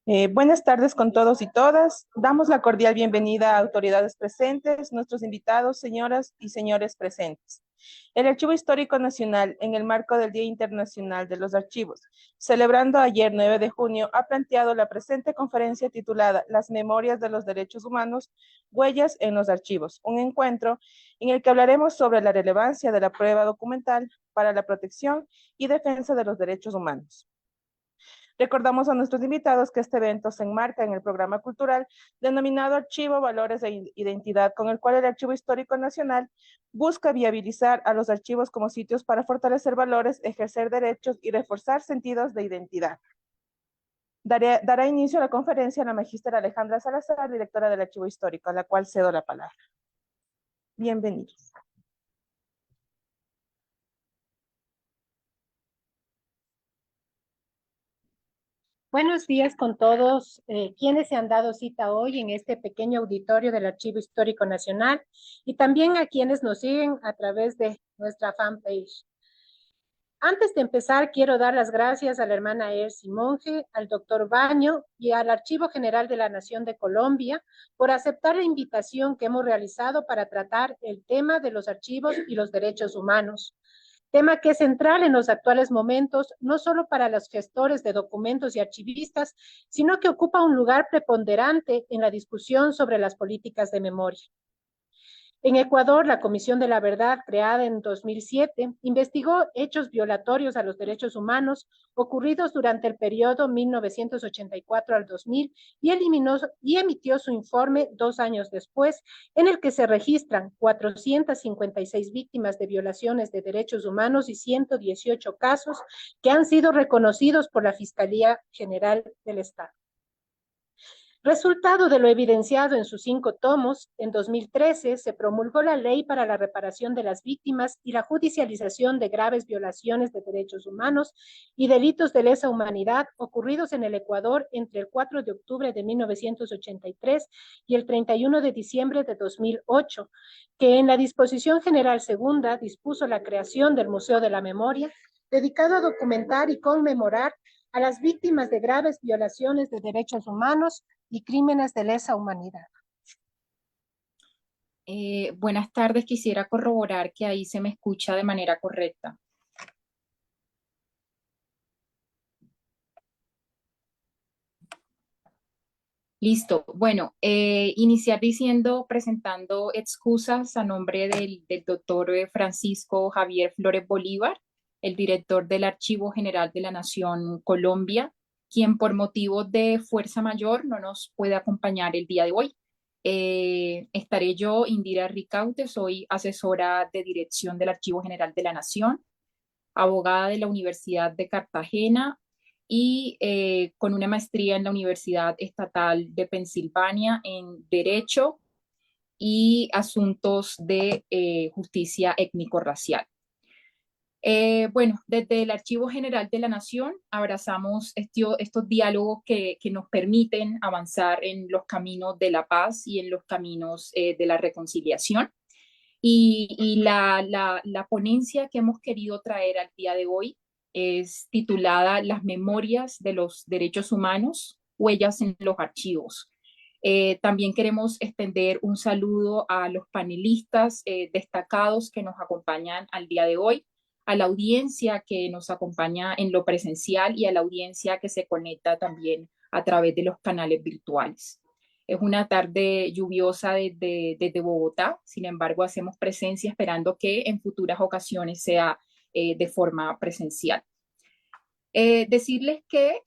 Buenas tardes con todos y todas. Damos la cordial bienvenida a autoridades presentes, nuestros invitados, señoras y señores presentes. El Archivo Histórico Nacional, en el marco del Día Internacional de los Archivos, celebrando ayer 9 de junio, ha planteado la presente conferencia titulada Las Memorias de los Derechos Humanos, Huellas en los Archivos, un encuentro en el que hablaremos sobre la relevancia de la prueba documental para la protección y defensa de los derechos humanos. Recordamos a nuestros invitados que este evento se enmarca en el programa cultural denominado Archivo Valores de Identidad, con el cual el Archivo Histórico Nacional busca viabilizar a los archivos como sitios para fortalecer valores, ejercer derechos y reforzar sentidos de identidad. Dará inicio a la conferencia la magíster Alejandra Salazar, directora del Archivo Histórico, a la cual cedo la palabra. Bienvenidos. Buenos días con todos quienes se han dado cita hoy en este pequeño auditorio del Archivo Histórico Nacional y también a quienes nos siguen a través de nuestra fanpage. Antes de empezar, quiero dar las gracias a la hermana Erci Monge, al doctor Baño y al Archivo General de la Nación de Colombia por aceptar la invitación que hemos realizado para tratar el tema de los archivos y los derechos humanos. Tema que es central en los actuales momentos, no solo para los gestores de documentos y archivistas, sino que ocupa un lugar preponderante en la discusión sobre las políticas de memoria. En Ecuador, la Comisión de la Verdad, creada en 2007, investigó hechos violatorios a los derechos humanos ocurridos durante el periodo 1984 al 2000 y emitió su informe 2 años después, en el que se registran 456 víctimas de violaciones de derechos humanos y 118 casos que han sido reconocidos por la Fiscalía General del Estado. Resultado de lo evidenciado en sus 5 tomos, en 2013 se promulgó la Ley para la Reparación de las Víctimas y la Judicialización de graves violaciones de derechos humanos y delitos de lesa humanidad ocurridos en el Ecuador entre el 4 de octubre de 1983 y el 31 de diciembre de 2008, que en la Disposición General Segunda dispuso la creación del Museo de la Memoria, dedicado a documentar y conmemorar a las víctimas de graves violaciones de derechos humanos y crímenes de lesa humanidad. Buenas tardes, quisiera corroborar que ahí se me escucha de manera correcta. Listo. Bueno, iniciar presentando excusas a nombre del doctor Francisco Javier Flores Bolívar, el director del Archivo General de la Nación Colombia, quien por motivos de fuerza mayor no nos puede acompañar el día de hoy. Estaré yo, Indira Ricaute, soy asesora de dirección del Archivo General de la Nación, abogada de la Universidad de Cartagena y con una maestría en la Universidad Estatal de Pensilvania en Derecho y Asuntos de Justicia Étnico-Racial. Bueno, desde el Archivo General de la Nación abrazamos estos diálogos que nos permiten avanzar en los caminos de la paz y en los caminos de la reconciliación. Y la ponencia que hemos querido traer al día de hoy es titulada Las Memorias de los Derechos Humanos, Huellas en los Archivos. También queremos extender un saludo a los panelistas destacados que nos acompañan al día de hoy, a la audiencia que nos acompaña en lo presencial y a la audiencia que se conecta también a través de los canales virtuales. Es una tarde lluviosa desde Bogotá, sin embargo hacemos presencia esperando que en futuras ocasiones sea de forma presencial. Decirles que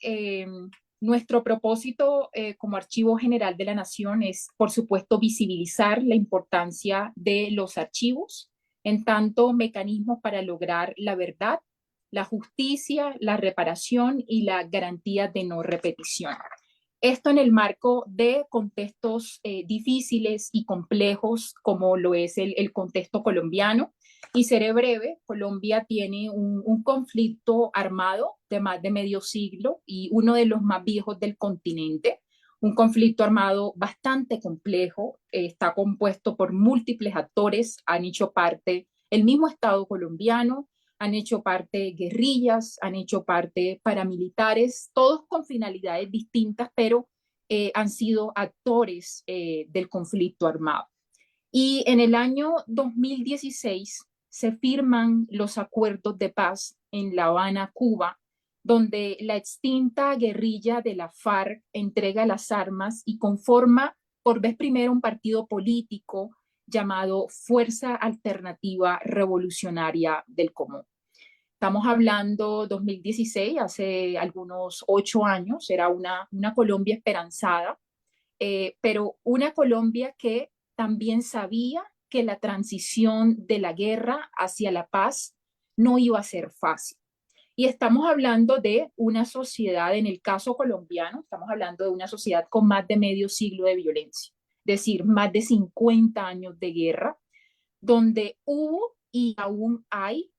nuestro propósito como Archivo General de la Nación es, por supuesto, visibilizar la importancia de los archivos en tanto mecanismos para lograr la verdad, la justicia, la reparación y la garantía de no repetición. Esto en el marco de contextos difíciles y complejos como lo es el contexto colombiano. Y seré breve, Colombia tiene un conflicto armado de más de medio siglo y uno de los más viejos del continente. Un conflicto armado bastante complejo, está compuesto por múltiples actores, han hecho parte el mismo Estado colombiano, han hecho parte guerrillas, han hecho parte paramilitares, todos con finalidades distintas, pero han sido actores del conflicto armado. Y en el año 2016 se firman los acuerdos de paz en La Habana, Cuba, donde la extinta guerrilla de la FARC entrega las armas y conforma por vez primera un partido político llamado Fuerza Alternativa Revolucionaria del Común. Estamos hablando 2016, hace algunos 8 años, era una Colombia esperanzada, pero una Colombia que también sabía que la transición de la guerra hacia la paz no iba a ser fácil. Y estamos hablando de una sociedad, en el caso colombiano, estamos hablando de una sociedad con más de medio siglo de violencia, es decir, más de 50 años de guerra, donde hubo y aún hay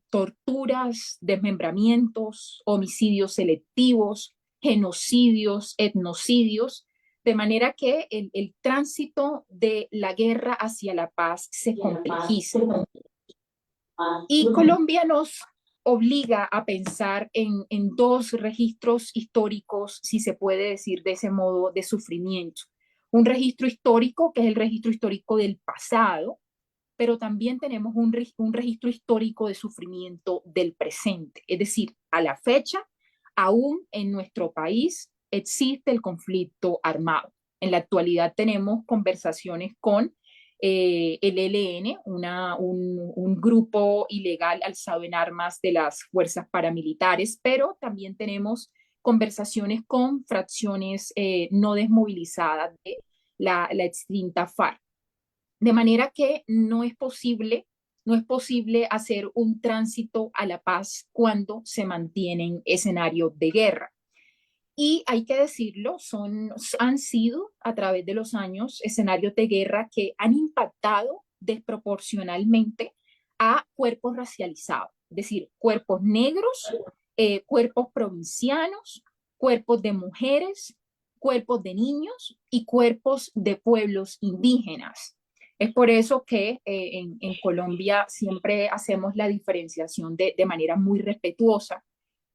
torturas, desmembramientos, homicidios selectivos, genocidios, etnocidios, de manera que el tránsito de la guerra hacia la paz se complejiza. Y Colombia nos obliga a pensar en dos registros históricos, si se puede decir de ese modo, de sufrimiento. Un registro histórico, que es el registro histórico del pasado, pero también tenemos un registro histórico de sufrimiento del presente. Es decir, a la fecha, aún en nuestro país existe el conflicto armado. En la actualidad tenemos conversaciones con el ELN, un grupo ilegal alzado en armas de las fuerzas paramilitares, pero también tenemos conversaciones con fracciones no desmovilizadas de la extinta FARC. De manera que no es posible hacer un tránsito a la paz cuando se mantienen escenarios de guerra. Y hay que decirlo, han sido a través de los años escenarios de guerra que han impactado desproporcionalmente a cuerpos racializados, es decir, cuerpos negros, cuerpos provincianos, cuerpos de mujeres, cuerpos de niños y cuerpos de pueblos indígenas. Es por eso que en Colombia siempre hacemos la diferenciación de manera muy respetuosa.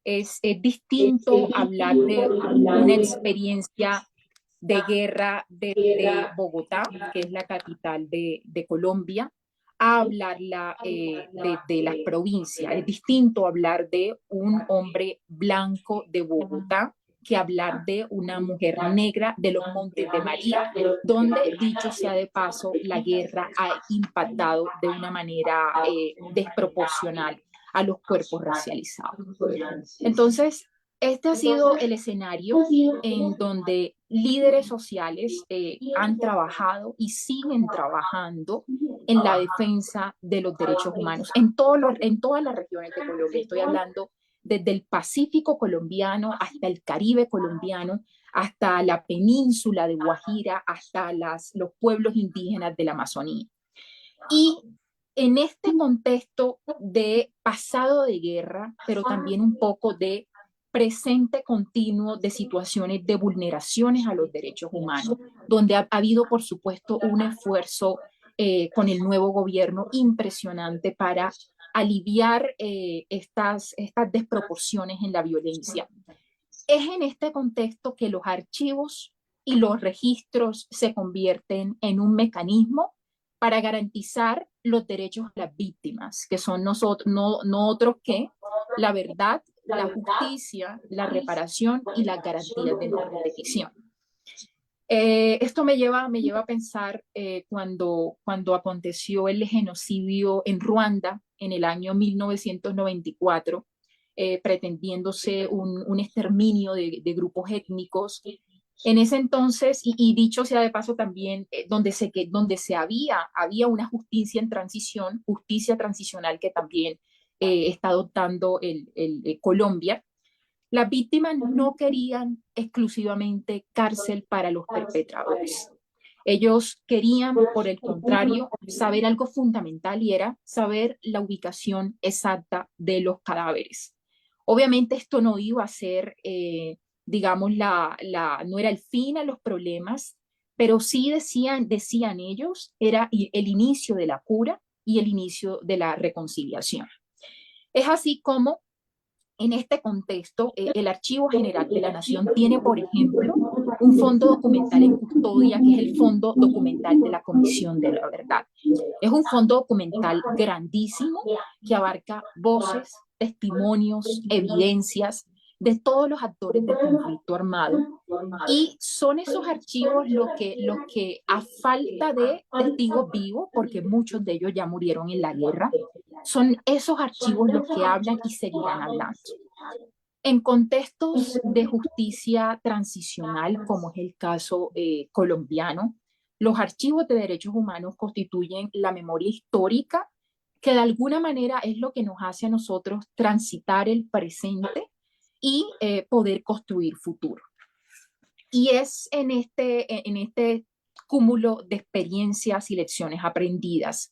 Es distinto hablar de una experiencia de guerra desde Bogotá, que es la capital de Colombia, a hablarla de las provincias. Es distinto hablar de un hombre blanco de Bogotá que hablar de una mujer negra de los Montes de María, donde, dicho sea de paso, la guerra ha impactado de una manera desproporcional a los cuerpos racializados. Entonces, este ha sido el escenario en donde líderes sociales han trabajado y siguen trabajando en la defensa de los derechos humanos en todas las regiones de Colombia. Estoy hablando desde el Pacífico colombiano hasta el Caribe colombiano, hasta la península de Guajira, hasta los pueblos indígenas de la Amazonía. Y en este contexto de pasado de guerra, pero también un poco de presente continuo de situaciones de vulneraciones a los derechos humanos, donde ha habido, por supuesto, un esfuerzo con el nuevo gobierno impresionante para aliviar estas desproporciones en la violencia. Es en este contexto que los archivos y los registros se convierten en un mecanismo para garantizar los derechos de las víctimas, que son nosotros, no otros que la verdad, la justicia, la reparación y las garantías de no repetición. Esto me lleva a pensar cuando aconteció el genocidio en Ruanda en el año 1994, pretendiéndose un exterminio de grupos étnicos. En ese entonces, y dicho sea de paso también, donde había una justicia en transición, justicia transicional que también está adoptando Colombia, las víctimas no querían exclusivamente cárcel para los perpetradores. Ellos querían, por el contrario, saber algo fundamental y era saber la ubicación exacta de los cadáveres. Obviamente esto no iba a ser, digamos, no era el fin a los problemas, pero sí decían ellos, era el inicio de la cura y el inicio de la reconciliación. Es así como en este contexto, el Archivo General de la Nación tiene, por ejemplo, un fondo documental en custodia, que es el Fondo Documental de la Comisión de la Verdad. Es un fondo documental grandísimo que abarca voces, testimonios, evidencias de todos los actores del conflicto armado. Y son esos archivos lo que a falta de testigos vivos, porque muchos de ellos ya murieron en la guerra, son esos archivos los que hablan y seguirán hablando. En contextos de justicia transicional, como es el caso colombiano, los archivos de derechos humanos constituyen la memoria histórica que de alguna manera es lo que nos hace a nosotros transitar el presente y poder construir futuro. Y es en este cúmulo de experiencias y lecciones aprendidas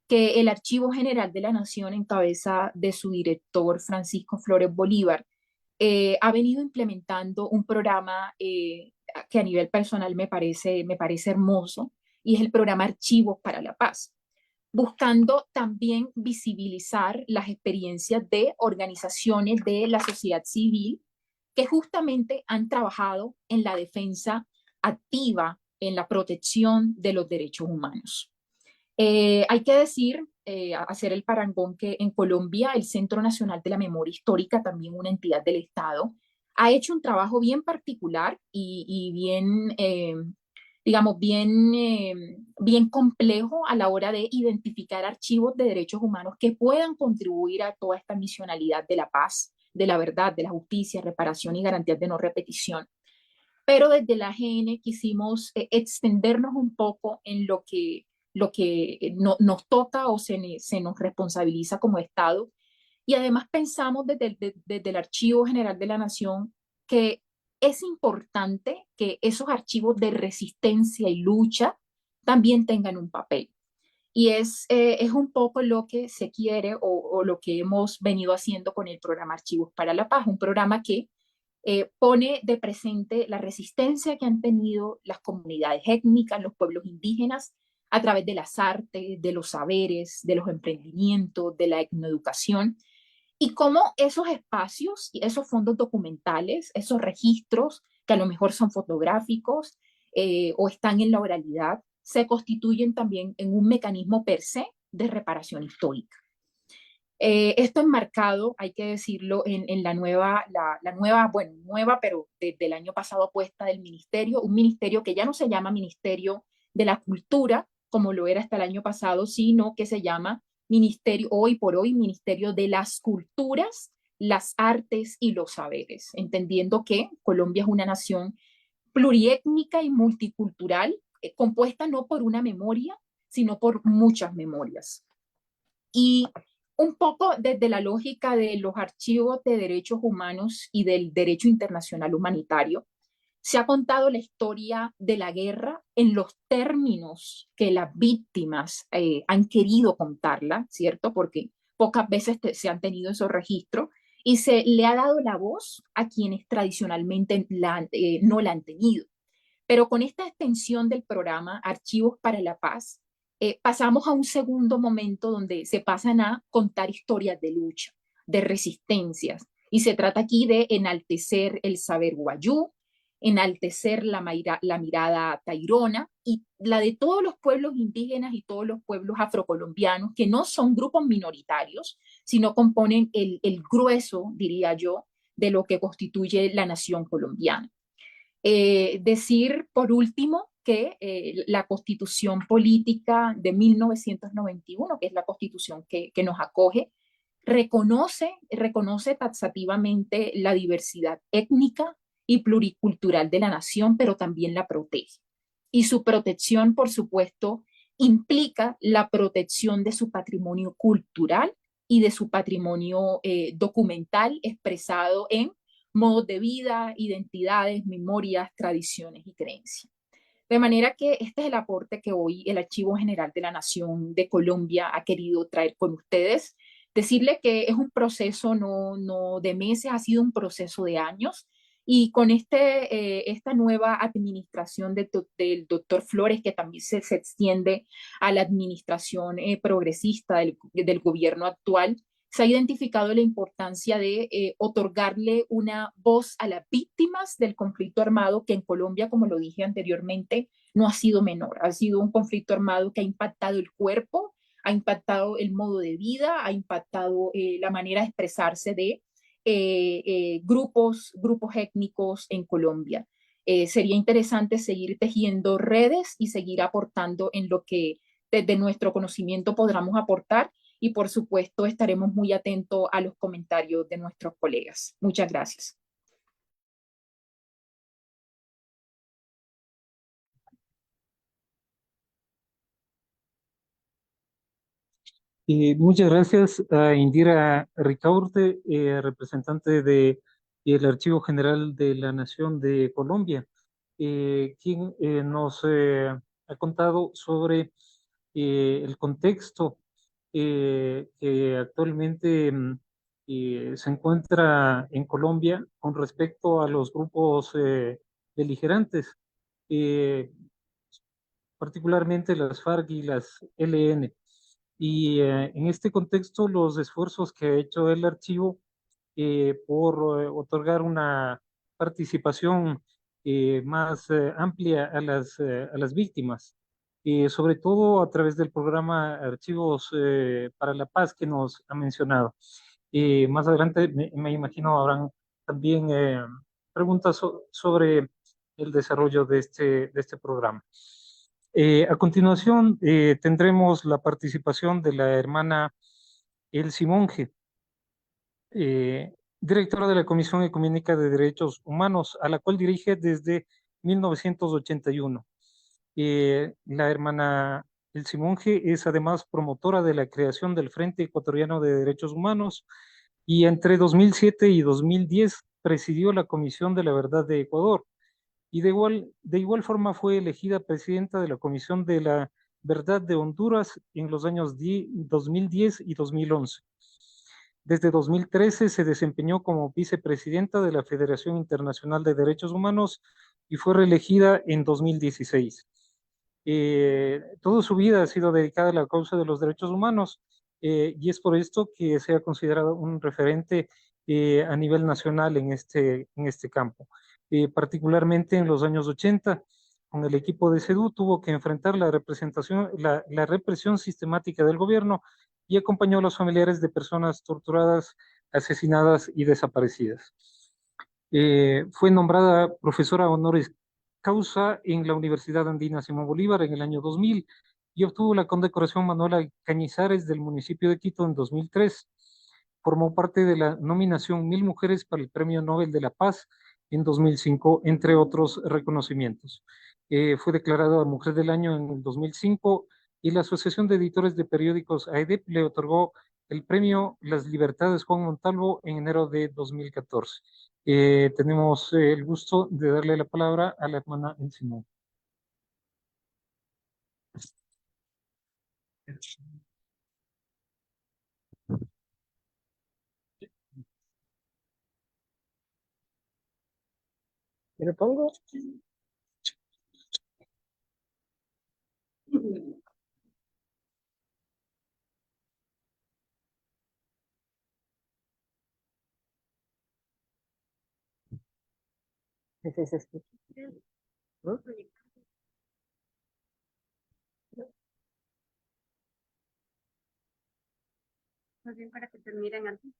que el Archivo General de la Nación, en cabeza de su director Francisco Flores Bolívar, ha venido implementando un programa que a nivel personal me parece hermoso, y es el programa Archivos para la Paz, buscando también visibilizar las experiencias de organizaciones de la sociedad civil que justamente han trabajado en la defensa activa, en la protección de los derechos humanos. Hay que decir, hacer el parangón, que en Colombia el Centro Nacional de la Memoria Histórica, también una entidad del Estado, ha hecho un trabajo bien particular y bien, digamos, bien complejo a la hora de identificar archivos de derechos humanos que puedan contribuir a toda esta misionalidad de la paz, de la verdad, de la justicia, reparación y garantías de no repetición. Pero desde la AGN quisimos extendernos un poco en lo que nos toca o se nos responsabiliza como Estado. Y además pensamos desde el Archivo General de la Nación que es importante que esos archivos de resistencia y lucha también tengan un papel. Y es un poco lo que se quiere o lo que hemos venido haciendo con el programa Archivos para la Paz, un programa que pone de presente la resistencia que han tenido las comunidades étnicas, los pueblos indígenas, a través de las artes, de los saberes, de los emprendimientos, de la etnoeducación, y cómo esos espacios y esos fondos documentales, esos registros que a lo mejor son fotográficos o están en la oralidad, se constituyen también en un mecanismo per se de reparación histórica. Esto enmarcado, hay que decirlo, en la nueva, bueno, nueva, pero desde el año pasado apuesta del ministerio, un ministerio que ya no se llama Ministerio de la Cultura, como lo era hasta el año pasado, sino que se llama Ministerio, hoy por hoy, Ministerio de las Culturas, las Artes y los Saberes, entendiendo que Colombia es una nación pluriétnica y multicultural, compuesta no por una memoria, sino por muchas memorias. Y un poco desde la lógica de los archivos de derechos humanos y del derecho internacional humanitario, se ha contado la historia de la guerra en los términos que las víctimas han querido contarla, ¿cierto? Porque pocas veces se han tenido esos registros, y se le ha dado la voz a quienes tradicionalmente no la han tenido. Pero con esta extensión del programa Archivos para la Paz, pasamos a un segundo momento donde se pasan a contar historias de lucha, de resistencias, y se trata aquí de enaltecer el saber guayú, enaltecer la mirada tairona y la de todos los pueblos indígenas y todos los pueblos afrocolombianos, que no son grupos minoritarios, sino componen el grueso, diría yo, de lo que constituye la nación colombiana. Decir, por último, que la Constitución Política de 1991, que es la Constitución que nos acoge, reconoce taxativamente la diversidad étnica y pluricultural de la nación, pero también la protege. Y su protección, por supuesto, implica la protección de su patrimonio cultural y de su patrimonio documental expresado en modos de vida, identidades, memorias, tradiciones y creencias. De manera que este es el aporte que hoy el Archivo General de la Nación de Colombia ha querido traer con ustedes. Decirle que es un proceso no de meses, ha sido un proceso de años, y con esta nueva administración del doctor Flores, que también se extiende a la administración progresista del gobierno actual, se ha identificado la importancia de otorgarle una voz a las víctimas del conflicto armado, que en Colombia, como lo dije anteriormente, no ha sido menor. Ha sido un conflicto armado que ha impactado el cuerpo, ha impactado el modo de vida, ha impactado la manera de expresarse de grupos étnicos en Colombia. Sería interesante seguir tejiendo redes y seguir aportando en lo que desde nuestro conocimiento podamos aportar, y por supuesto estaremos muy atentos a los comentarios de nuestros colegas. Muchas gracias. Muchas gracias a Indira Ricaurte, representante del Archivo General de la Nación de Colombia, quien nos ha contado sobre el contexto que actualmente se encuentra en Colombia con respecto a los grupos beligerantes, eh, particularmente las FARC y las ELN. Y en este contexto, los esfuerzos que ha hecho el archivo por otorgar una participación más amplia a las víctimas, sobre todo a través del programa Archivos para la Paz que nos ha mencionado. Más adelante, me imagino, habrán también preguntas sobre el desarrollo de este programa. A continuación, tendremos la participación de la hermana Elsie Monge, directora de la Comisión Ecuménica de Derechos Humanos, a la cual dirige desde 1981. La hermana Elsie Monge es además promotora de la creación del Frente Ecuatoriano de Derechos Humanos, y entre 2007 y 2010 presidió la Comisión de la Verdad de Ecuador, y de igual forma fue elegida presidenta de la Comisión de la Verdad de Honduras en los años 2010 y 2011. Desde 2013 se desempeñó como vicepresidenta de la Federación Internacional de Derechos Humanos y fue reelegida en 2016. Toda su vida ha sido dedicada a la causa de los derechos humanos, y es por esto que se ha considerado un referente a nivel nacional en este campo. Particularmente en los años 80, con el equipo de CEDU, tuvo que enfrentar la represión sistemática del gobierno, y acompañó a los familiares de personas torturadas, asesinadas y desaparecidas. Fue nombrada profesora honoris causa en la Universidad Andina Simón Bolívar en el año 2000 y obtuvo la condecoración Manuela Cañizares del municipio de Quito en 2003. Formó parte de la nominación 1000 Mujeres para el Premio Nobel de la Paz en 2005, entre otros reconocimientos. Fue declarada Mujer del Año en el 2005, y la Asociación de Editores de Periódicos AEDEP le otorgó el premio Las Libertades Juan Montalvo en enero de 2014. Tenemos el gusto de darle la palabra a la hermana Elsie. ¿Me lo pongo? ¿Es este? ¿No? Más bien para que te miren aquí.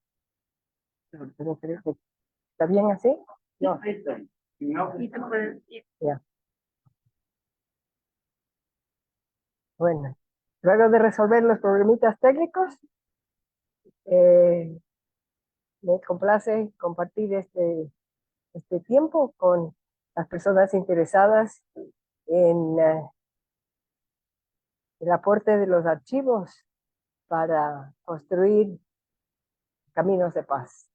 Pero creo que ¿está bien así? No. Y tú puedes ir. Ya. Bueno, luego de resolver los problemitas técnicos, me complace compartir este tiempo con las personas interesadas en el aporte de los archivos para construir caminos de paz.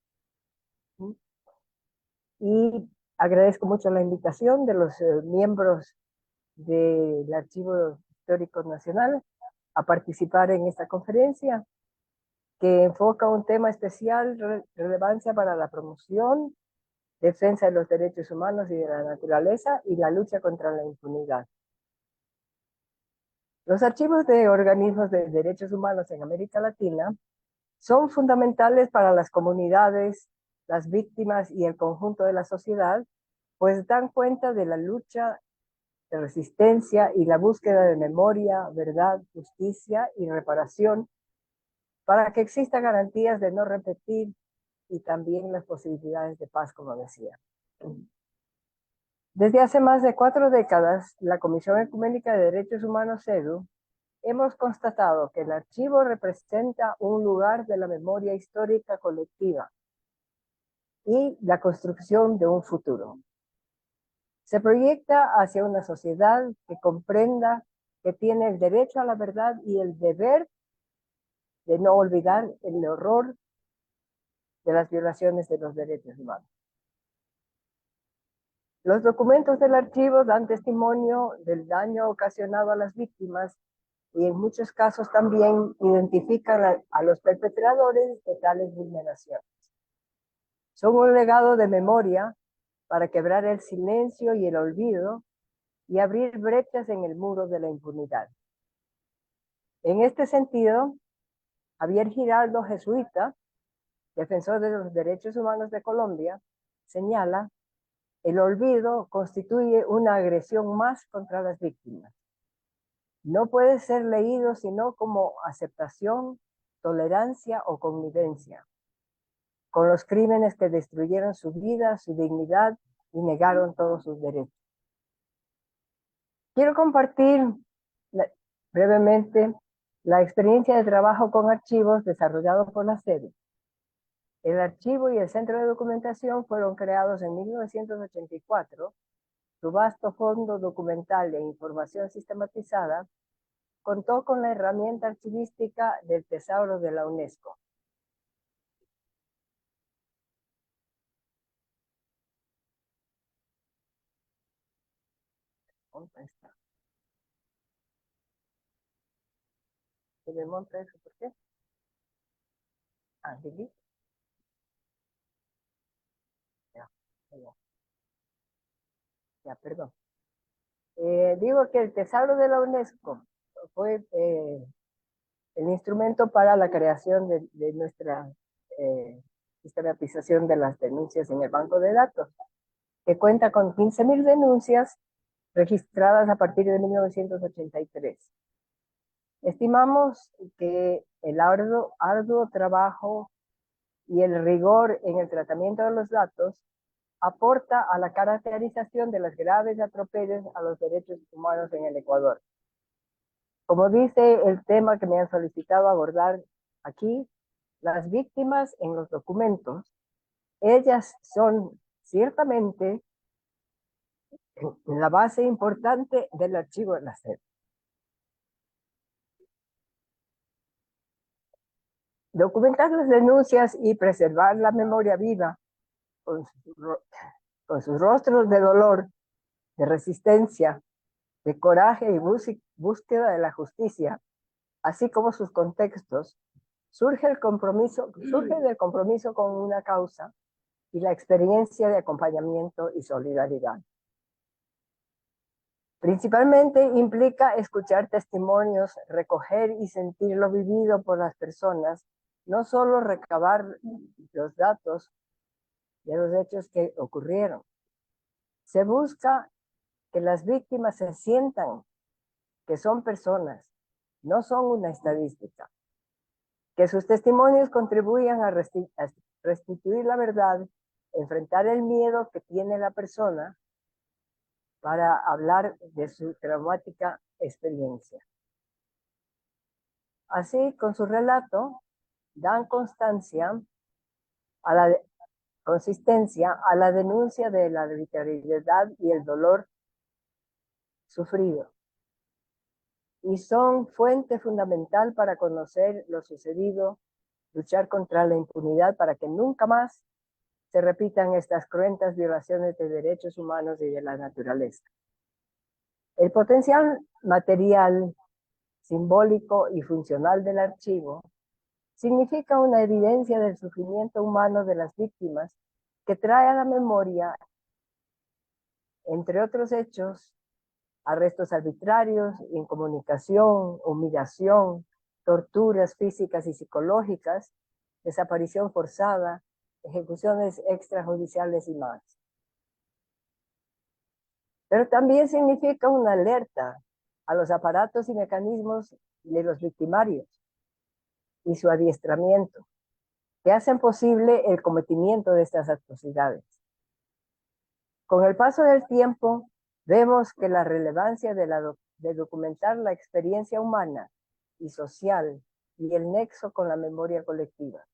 Y agradezco mucho la invitación de los miembros del Archivo Histórico Nacional a participar en esta conferencia, que enfoca un tema especial, relevancia para la promoción, defensa de los derechos humanos y de la naturaleza, y la lucha contra la impunidad. Los archivos de organismos de derechos humanos en América Latina son fundamentales para las comunidades, las víctimas y el conjunto de la sociedad, pues dan cuenta de la lucha de resistencia y la búsqueda de memoria, verdad, justicia y reparación para que existan garantías de no repetir y también las posibilidades de paz, como decía. Desde hace más de 4 décadas, la Comisión Ecuménica de Derechos Humanos, CEDU, hemos constatado que el archivo representa un lugar de la memoria histórica colectiva y la construcción de un futuro. Se proyecta hacia una sociedad que comprenda que tiene el derecho a la verdad y el deber de no olvidar el horror de las violaciones de los derechos humanos. Los documentos del archivo dan testimonio del daño ocasionado a las víctimas y en muchos casos también identifican a los perpetradores de tales vulneraciones. Son un legado de memoria para quebrar el silencio y el olvido y abrir brechas en el muro de la impunidad. En este sentido, Javier Giraldo, jesuita, defensor de los derechos humanos de Colombia, señala: el olvido constituye una agresión más contra las víctimas. No puede ser leído sino como aceptación, tolerancia o connivencia con los crímenes que destruyeron su vida, su dignidad y negaron todos sus derechos. Quiero compartir brevemente la experiencia de trabajo con archivos desarrollado por la CEDU. El archivo y el centro de documentación fueron creados en 1984. Su vasto fondo documental e información sistematizada contó con la herramienta archivística del Tesauro de la UNESCO. ¿Se me monta eso? ¿Por qué? Ah, ¿sí? Ya, perdón. Digo que el Tesauro de la UNESCO fue el instrumento para la creación de nuestra sistematización de las denuncias en el banco de datos, que cuenta con 15.000 denuncias registradas a partir de 1983. Estimamos que el arduo trabajo y el rigor en el tratamiento de los datos aporta a la caracterización de los graves atropellos a los derechos humanos en el Ecuador. Como dice el tema que me han solicitado abordar aquí, las víctimas en los documentos, ellas son ciertamente la base importante del archivo de la SED. Documentar las denuncias y preservar la memoria viva con sus rostros de dolor, de resistencia, de coraje y búsqueda de la justicia, así como sus contextos, surge del compromiso con una causa y la experiencia de acompañamiento y solidaridad. Principalmente implica escuchar testimonios, recoger y sentir lo vivido por las personas, no solo recabar los datos de los hechos que ocurrieron. Se busca que las víctimas se sientan que son personas, no son una estadística. Que sus testimonios contribuyan a restituir la verdad, enfrentar el miedo que tiene la persona para hablar de su traumática experiencia. Así, con su relato, dan consistencia a la denuncia de la arbitrariedad y el dolor sufrido. Y son fuente fundamental para conocer lo sucedido, luchar contra la impunidad para que nunca más se repitan estas cruentas violaciones de derechos humanos y de la naturaleza. El potencial material, simbólico y funcional del archivo significa una evidencia del sufrimiento humano de las víctimas que trae a la memoria, entre otros hechos, arrestos arbitrarios, incomunicación, humillación, torturas físicas y psicológicas desaparición forzada, ejecuciones extrajudiciales y más. Pero también significa una alerta a los aparatos y mecanismos de los victimarios y su adiestramiento, que hacen posible el cometimiento de estas atrocidades. Con el paso del tiempo, vemos que la relevancia de documentar la experiencia humana y social y el nexo con la memoria colectiva.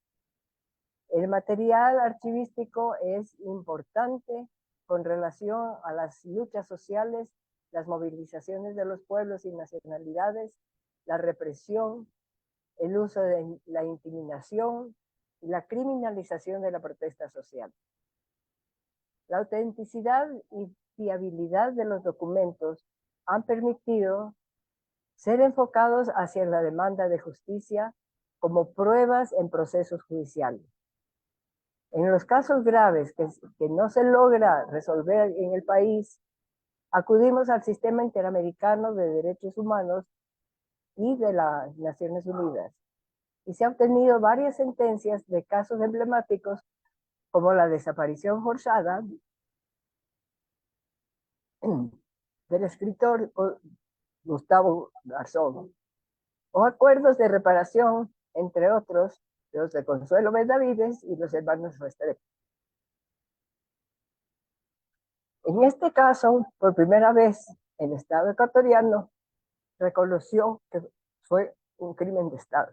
El material archivístico es importante con relación a las luchas sociales, las movilizaciones de los pueblos y nacionalidades, la represión, el uso de la intimidación y la criminalización de la protesta social. La autenticidad y fiabilidad de los documentos han permitido ser enfocados hacia la demanda de justicia como pruebas en procesos judiciales. En los casos graves que no se logra resolver en el país, acudimos al Sistema Interamericano de Derechos Humanos y de las Naciones Unidas. Y se han obtenido varias sentencias de casos emblemáticos como la desaparición forzada del escritor Gustavo Garzón, o acuerdos de reparación, entre otros, los de Consuelo Benavides y los hermanos Restrepo. En este caso, por primera vez, el Estado ecuatoriano reconoció que fue un crimen de Estado.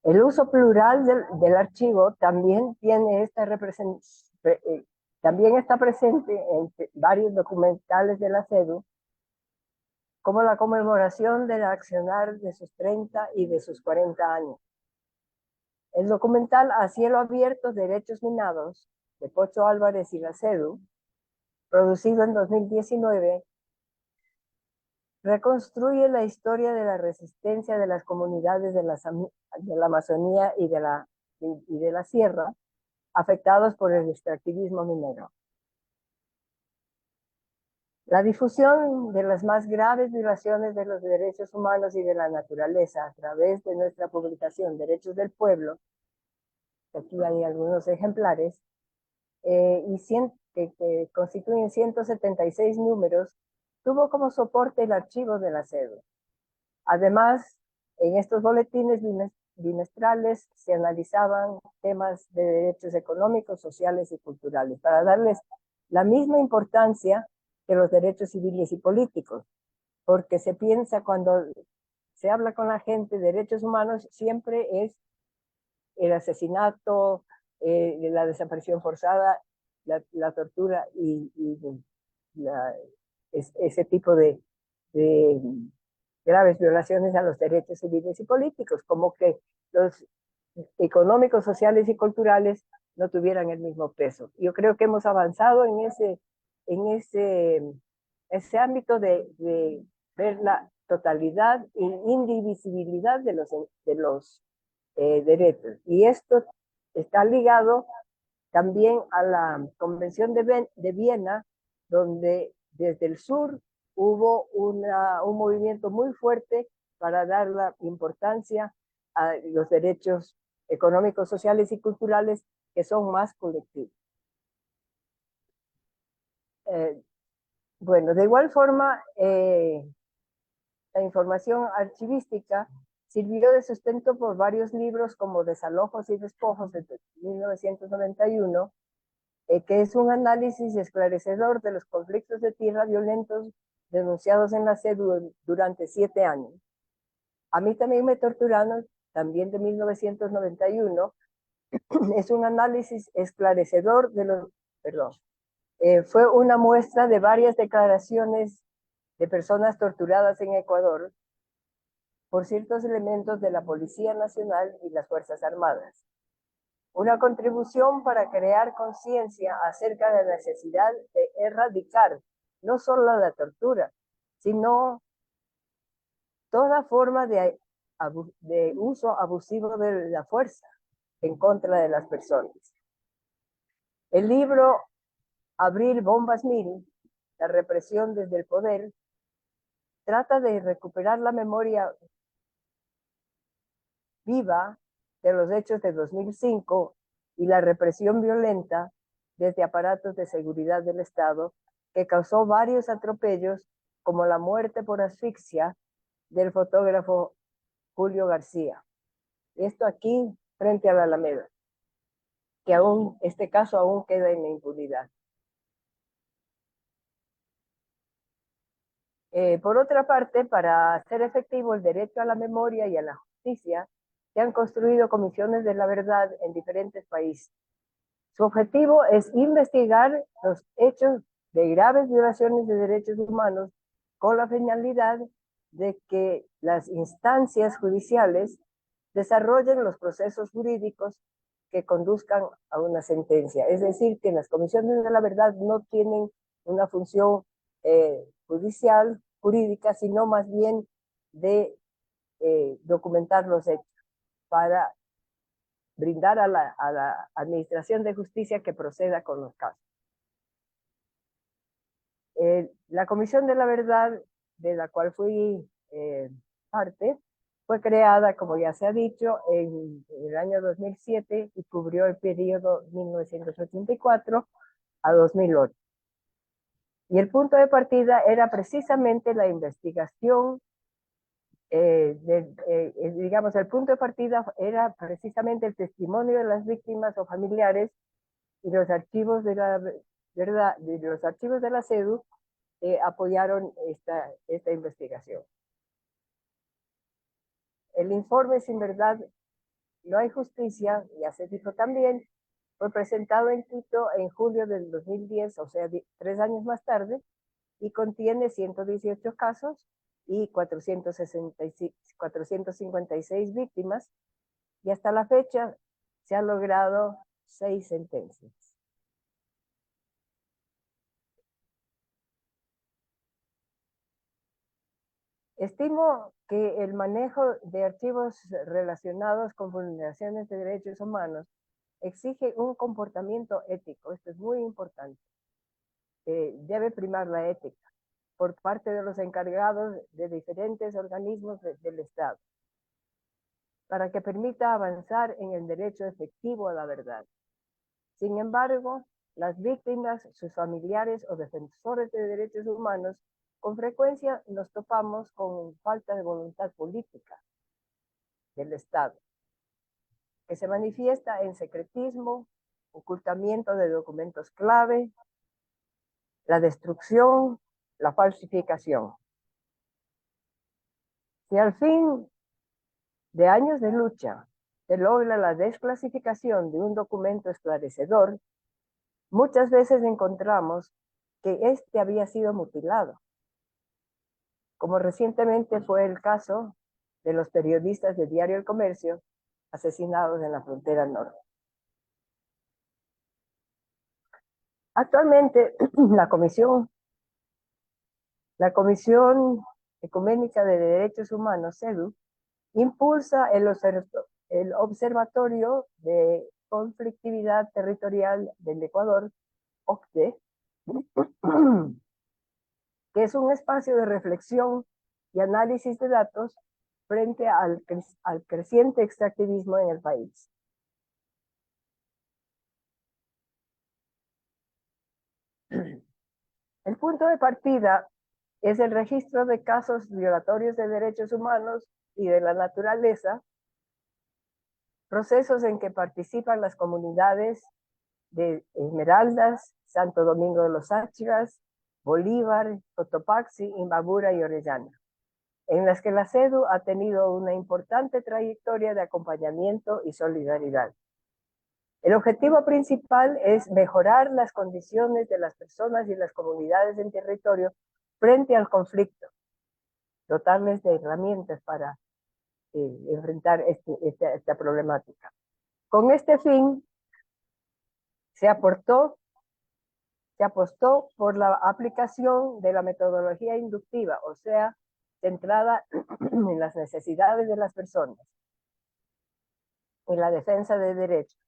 El uso plural del archivo también tiene también está presente en varios documentales de la CEDU, como la conmemoración del accionar de sus 30 y de sus 40 años. El documental A Cielo Abierto, Derechos Minados, de Pocho Álvarez y la CEDU, producido en 2019, reconstruye la historia de la resistencia de las comunidades de la Amazonía y de la Sierra, afectados por el extractivismo minero. La difusión de las más graves violaciones de los derechos humanos y de la naturaleza a través de nuestra publicación Derechos del Pueblo, aquí hay algunos ejemplares, que constituyen 176 números, tuvo como soporte el archivo de la CEDU. Además, en estos boletines bimestrales se analizaban temas de derechos económicos, sociales y culturales, para darles la misma importancia que los derechos civiles y políticos, porque se piensa cuando se habla con la gente de derechos humanos, siempre es el asesinato, la desaparición forzada, la tortura y ese tipo de graves violaciones a los derechos civiles y políticos, como que los económicos, sociales y culturales no tuvieran el mismo peso. Yo creo que hemos avanzado en ese ámbito de ver la totalidad e indivisibilidad de los derechos. Y esto está ligado también a la Convención de Viena, donde desde el sur hubo un movimiento muy fuerte para dar la importancia a los derechos económicos, sociales y culturales que son más colectivos. Bueno, de igual forma, la información archivística sirvió de sustento por varios libros como Desalojos y Despojos de 1991, que es un análisis esclarecedor de los conflictos de tierra violentos denunciados en la CEDU durante 7 años. A mí también me torturaron, también de 1991, es un análisis esclarecedor de los, fue una muestra de varias declaraciones de personas torturadas en Ecuador por ciertos elementos de la Policía Nacional y las Fuerzas Armadas. Una contribución para crear conciencia acerca de la necesidad de erradicar no solo la tortura, sino toda forma de uso abusivo de la fuerza en contra de las personas. El libro Abril Bombas Mil, la represión desde el poder, trata de recuperar la memoria viva de los hechos de 2005 y la represión violenta desde aparatos de seguridad del Estado que causó varios atropellos, como la muerte por asfixia del fotógrafo Julio García. Esto aquí frente a la Alameda, que aún, este caso aún queda en la impunidad. Por otra parte, para hacer efectivo el derecho a la memoria y a la justicia, se han construido comisiones de la verdad en diferentes países. Su objetivo es investigar los hechos de graves violaciones de derechos humanos con la finalidad de que las instancias judiciales desarrollen los procesos jurídicos que conduzcan a una sentencia. Es decir, que las comisiones de la verdad no tienen una función judicial, jurídica, sino más bien de documentar los hechos para brindar a la Administración de Justicia que proceda con los casos. La Comisión de la Verdad, de la cual fui parte, fue creada, como ya se ha dicho, en el año 2007 y cubrió el periodo 1984 a 2008. Y el punto de partida era precisamente la investigación, digamos, el punto de partida era precisamente el testimonio de las víctimas o familiares y los archivos de la verdad, los archivos de la CEDU apoyaron esta investigación. El informe Sin Verdad No Hay Justicia, ya se dijo también, fue presentado en Quito en julio del 2010, o sea, 3 años más tarde, y contiene 118 casos y 456 víctimas, y hasta la fecha se han logrado 6 sentencias. Estimo que el manejo de archivos relacionados con vulneraciones de derechos humanos exige un comportamiento ético. Esto es muy importante. Debe primar la ética por parte de los encargados de diferentes organismos del Estado, para que permita avanzar en el derecho efectivo a la verdad. Sin embargo, las víctimas, sus familiares o defensores de derechos humanos, con frecuencia nos topamos con falta de voluntad política del Estado, que se manifiesta en secretismo, ocultamiento de documentos clave, la destrucción, la falsificación. Si al fin de años de lucha se logra la desclasificación de un documento esclarecedor, muchas veces encontramos que este había sido mutilado, como recientemente fue el caso de los periodistas del diario El Comercio asesinados en la frontera norte. Actualmente, la Comisión Ecuménica de Derechos Humanos, CEDU, impulsa el Observatorio de Conflictividad Territorial del Ecuador, OCDE, que es un espacio de reflexión y análisis de datos frente al creciente extractivismo en el país. El punto de partida es el registro de casos violatorios de derechos humanos y de la naturaleza, procesos en que participan las comunidades de Esmeraldas, Santo Domingo de los Áchiras, Bolívar, Cotopaxi, Imbabura y Orellana, en las que la CEDU ha tenido una importante trayectoria de acompañamiento y solidaridad. El objetivo principal es mejorar las condiciones de las personas y las comunidades en territorio frente al conflicto, dotarles de herramientas para enfrentar esta problemática. Con este fin, se apostó por la aplicación de la metodología inductiva, o sea, centrada en las necesidades de las personas, en la defensa de derechos.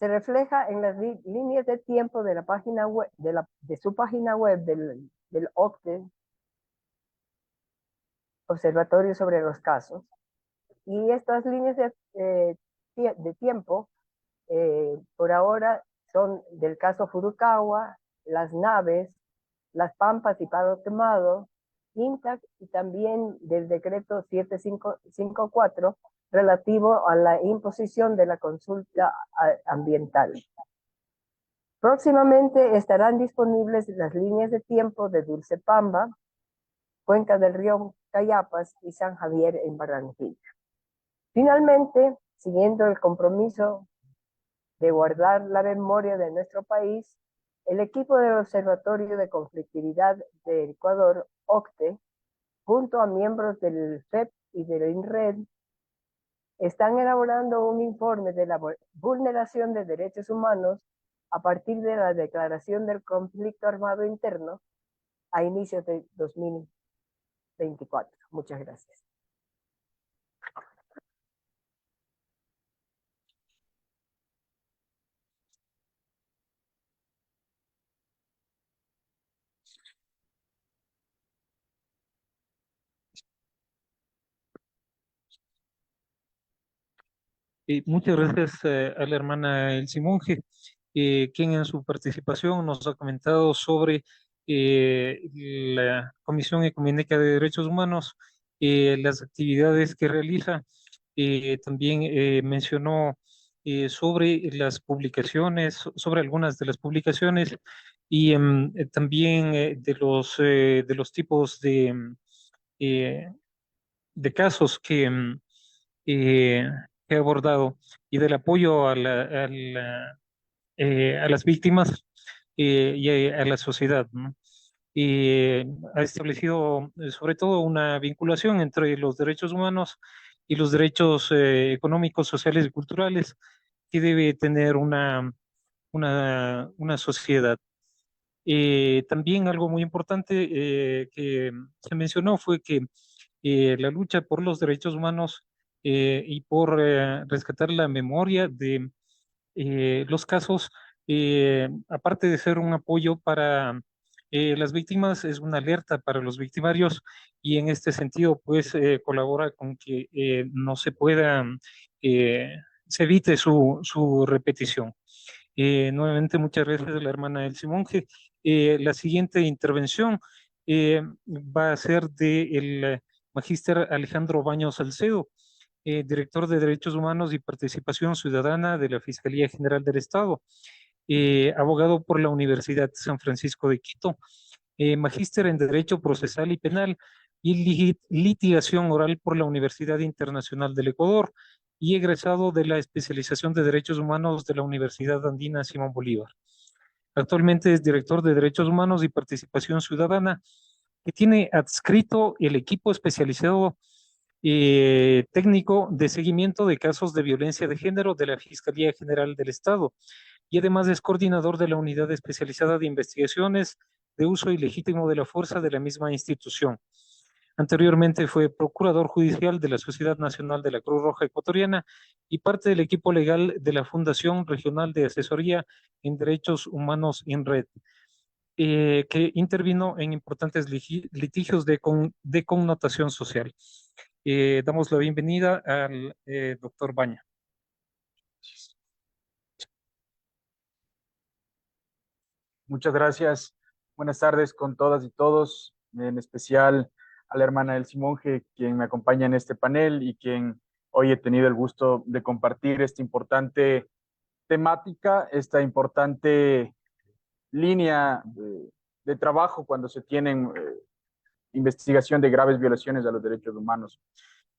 Se refleja en las líneas de tiempo de la página web, de su página web del OCDE, observatorio sobre los casos. Y estas líneas de tiempo, por ahora, son del caso Furukawa, Las Naves, Las Pampas y Palo Quemado, INTAC, y también del decreto 7554 relativo a la imposición de la consulta ambiental. Próximamente estarán disponibles las líneas de tiempo de Dulcepamba, Cuenca del Río Cayapas y San Javier en Barranquilla. Finalmente, siguiendo el compromiso de guardar la memoria de nuestro país, el equipo del Observatorio de Conflictividad de Ecuador, OCTE, junto a miembros del FEP y del INRED, están elaborando un informe de la vulneración de derechos humanos a partir de la declaración del conflicto armado interno a inicios de 2024. Muchas gracias. Muchas gracias a la hermana Elsie Monge, quien en su participación nos ha comentado sobre la Comisión Ecuménica de Derechos Humanos, las actividades que realiza. También mencionó sobre las publicaciones, sobre algunas de las publicaciones y también de los tipos eh, de casos eh, que he abordado y del apoyo a las víctimas y a la sociedad, ¿no? Ha establecido sobre todo una vinculación entre los derechos humanos y los derechos económicos, sociales y culturales que debe tener una sociedad. También algo muy importante que se mencionó fue que la lucha por los derechos humanos y por rescatar la memoria de los casos, aparte de ser un apoyo para las víctimas, es una alerta para los victimarios y en este sentido, pues, colabora con que no se pueda, se evite su repetición. Nuevamente, muchas gracias a la hermana Elsie Monge. La siguiente intervención va a ser del magíster Alejandro Baños Salcedo, director de Derechos Humanos y Participación Ciudadana de la Fiscalía General del Estado, abogado por la Universidad San Francisco de Quito, magíster en Derecho Procesal y Penal y Litigación Oral por la Universidad Internacional del Ecuador y egresado de la especialización de Derechos Humanos de la Universidad Andina Simón Bolívar. Actualmente es director de Derechos Humanos y Participación Ciudadana, que tiene adscrito el equipo especializado técnico de seguimiento de casos de violencia de género de la Fiscalía General del Estado y además es coordinador de la Unidad Especializada de Investigaciones de Uso Ilegítimo de la Fuerza de la misma institución. Anteriormente fue procurador judicial de la Sociedad Nacional de la Cruz Roja Ecuatoriana y parte del equipo legal de la Fundación Regional de Asesoría en Derechos Humanos INRED, que intervino en importantes litigios de connotación social. Damos la bienvenida al doctor Baña. Muchas gracias. Buenas tardes con todas y todos, en especial a la hermana Elsie Monge, quien me acompaña en este panel y quien hoy he tenido el gusto de compartir esta importante temática, esta importante línea de trabajo cuando se tienen investigación de graves violaciones a los derechos humanos.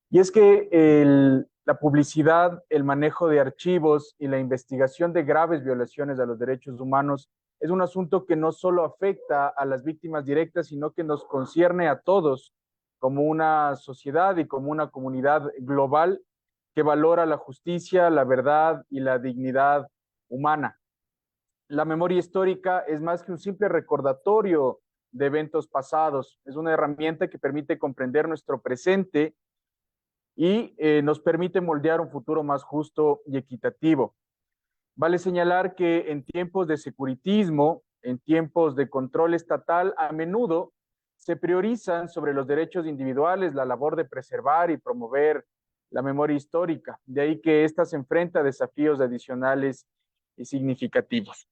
Y es que la publicidad, el manejo de archivos y la investigación de graves violaciones a los derechos humanos es un asunto que no solo afecta a las víctimas directas, sino que nos concierne a todos como una sociedad y como una comunidad global que valora la justicia, la verdad y la dignidad humana. La memoria histórica es más que un simple recordatorio de eventos pasados, es una herramienta que permite comprender nuestro presente y nos permite moldear un futuro más justo y equitativo. Vale señalar que en tiempos de securitismo, en tiempos de control estatal, a menudo se priorizan sobre los derechos individuales la labor de preservar y promover la memoria histórica. De ahí que ésta se enfrenta a desafíos adicionales y significativos.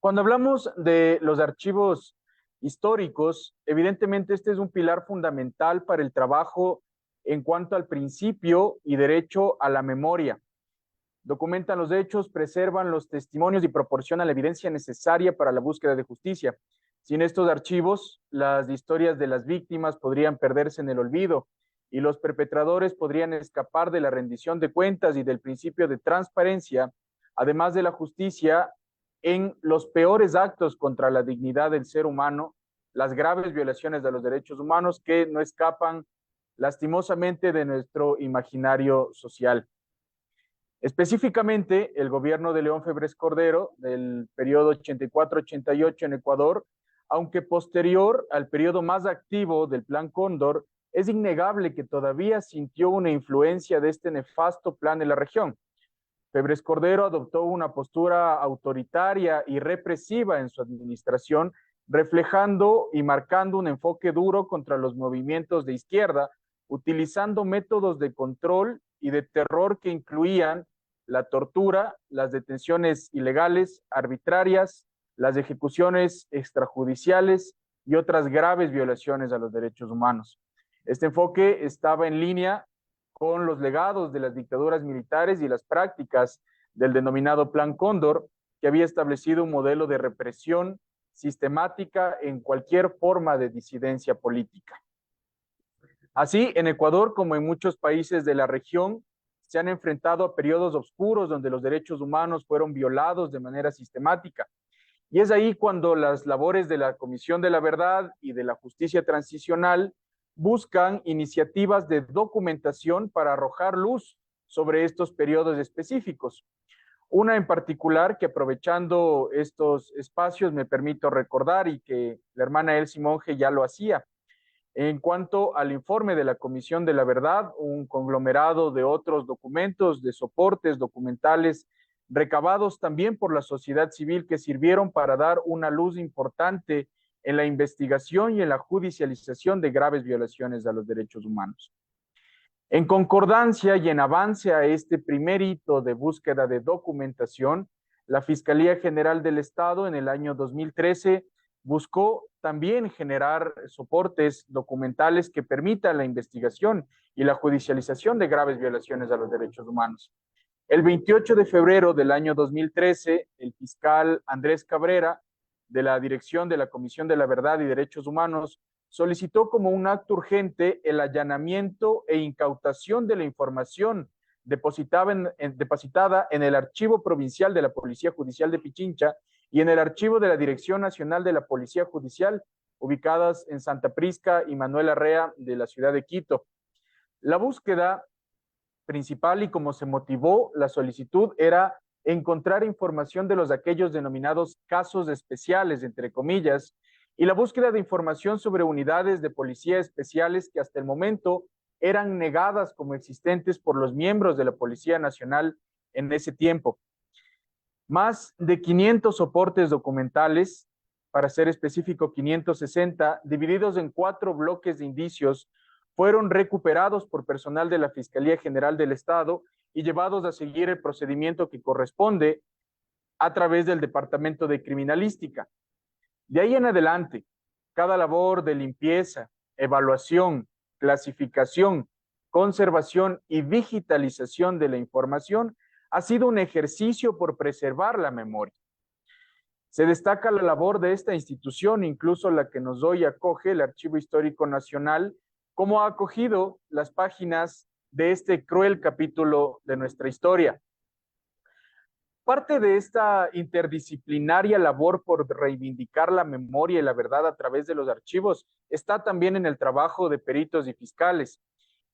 Cuando hablamos de los archivos históricos, evidentemente este es un pilar fundamental para el trabajo en cuanto al principio y derecho a la memoria. Documentan los hechos, preservan los testimonios y proporcionan la evidencia necesaria para la búsqueda de justicia. Sin estos archivos, las historias de las víctimas podrían perderse en el olvido y los perpetradores podrían escapar de la rendición de cuentas y del principio de transparencia, además de la justicia en los peores actos contra la dignidad del ser humano, las graves violaciones de los derechos humanos que no escapan lastimosamente de nuestro imaginario social. Específicamente, el gobierno de León Febres Cordero, del periodo 84-88 en Ecuador, aunque posterior al periodo más activo del Plan Cóndor, es innegable que todavía sintió una influencia de este nefasto plan en la región. Febres Cordero adoptó una postura autoritaria y represiva en su administración, reflejando y marcando un enfoque duro contra los movimientos de izquierda, utilizando métodos de control y de terror que incluían la tortura, las detenciones ilegales, arbitrarias, las ejecuciones extrajudiciales y otras graves violaciones a los derechos humanos. Este enfoque estaba en línea con los legados de las dictaduras militares y las prácticas del denominado Plan Cóndor, que había establecido un modelo de represión sistemática en cualquier forma de disidencia política. Así, en Ecuador, como en muchos países de la región, se han enfrentado a periodos oscuros donde los derechos humanos fueron violados de manera sistemática. Y es ahí cuando las labores de la Comisión de la Verdad y de la Justicia Transicional buscan iniciativas de documentación para arrojar luz sobre estos periodos específicos. Una en particular que, aprovechando estos espacios, me permito recordar, y que la hermana Elsie Monge ya lo hacía. En cuanto al informe de la Comisión de la Verdad, un conglomerado de otros documentos, de soportes documentales recabados también por la sociedad civil que sirvieron para dar una luz importante en la investigación y en la judicialización de graves violaciones a los derechos humanos. En concordancia y en avance a este primer hito de búsqueda de documentación, la Fiscalía General del Estado en el año 2013 buscó también generar soportes documentales que permitan la investigación y la judicialización de graves violaciones a los derechos humanos. El 28 de febrero del año 2013, el fiscal Andrés Cabrera, de la Dirección de la Comisión de la Verdad y Derechos Humanos, solicitó como un acto urgente el allanamiento e incautación de la información depositada en el Archivo Provincial de la Policía Judicial de Pichincha y en el archivo de la Dirección Nacional de la Policía Judicial, ubicadas en Santa Prisca y Manuel Arrea de la ciudad de Quito. La búsqueda principal y como se motivó la solicitud era encontrar información de aquellos denominados casos especiales, entre comillas, y la búsqueda de información sobre unidades de policía especiales que hasta el momento eran negadas como existentes por los miembros de la Policía Nacional en ese tiempo. Más de 500 soportes documentales, para ser específico 560, divididos en 4 bloques de indicios, fueron recuperados por personal de la Fiscalía General del Estado y llevados a seguir el procedimiento que corresponde a través del Departamento de Criminalística. De ahí en adelante, cada labor de limpieza, evaluación, clasificación, conservación y digitalización de la información ha sido un ejercicio por preservar la memoria. Se destaca la labor de esta institución, incluso la que nos hoy acoge, el Archivo Histórico Nacional, como ha acogido las páginas de este cruel capítulo de nuestra historia. Parte de esta interdisciplinaria labor por reivindicar la memoria y la verdad a través de los archivos está también en el trabajo de peritos y fiscales.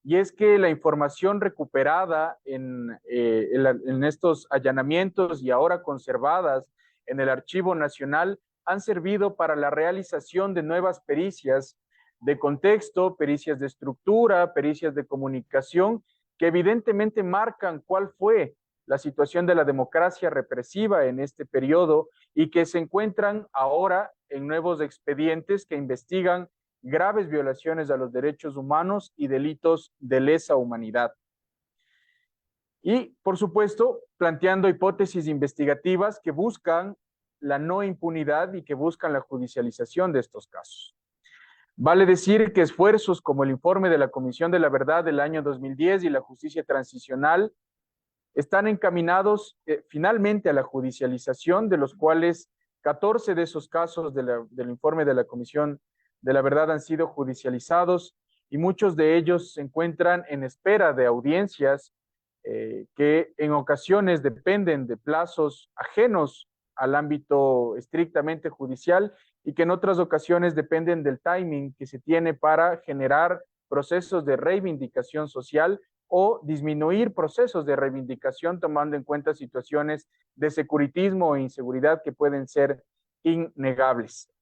Y es que la información recuperada en estos allanamientos y ahora conservadas en el Archivo Nacional han servido para la realización de nuevas pericias de contexto, pericias de estructura, pericias de comunicación, que evidentemente marcan cuál fue la situación de la democracia represiva en este periodo y que se encuentran ahora en nuevos expedientes que investigan graves violaciones a los derechos humanos y delitos de lesa humanidad. Y, por supuesto, planteando hipótesis investigativas que buscan la no impunidad y que buscan la judicialización de estos casos. Vale decir que esfuerzos como el informe de la Comisión de la Verdad del año 2010 y la justicia transicional están encaminados finalmente a la judicialización, de los cuales 14 de esos casos del informe de la Comisión de la Verdad han sido judicializados y muchos de ellos se encuentran en espera de audiencias que en ocasiones dependen de plazos ajenos al ámbito estrictamente judicial y que en otras ocasiones dependen del timing que se tiene para generar procesos de reivindicación social o disminuir procesos de reivindicación tomando en cuenta situaciones de securitismo e inseguridad que pueden ser innegables.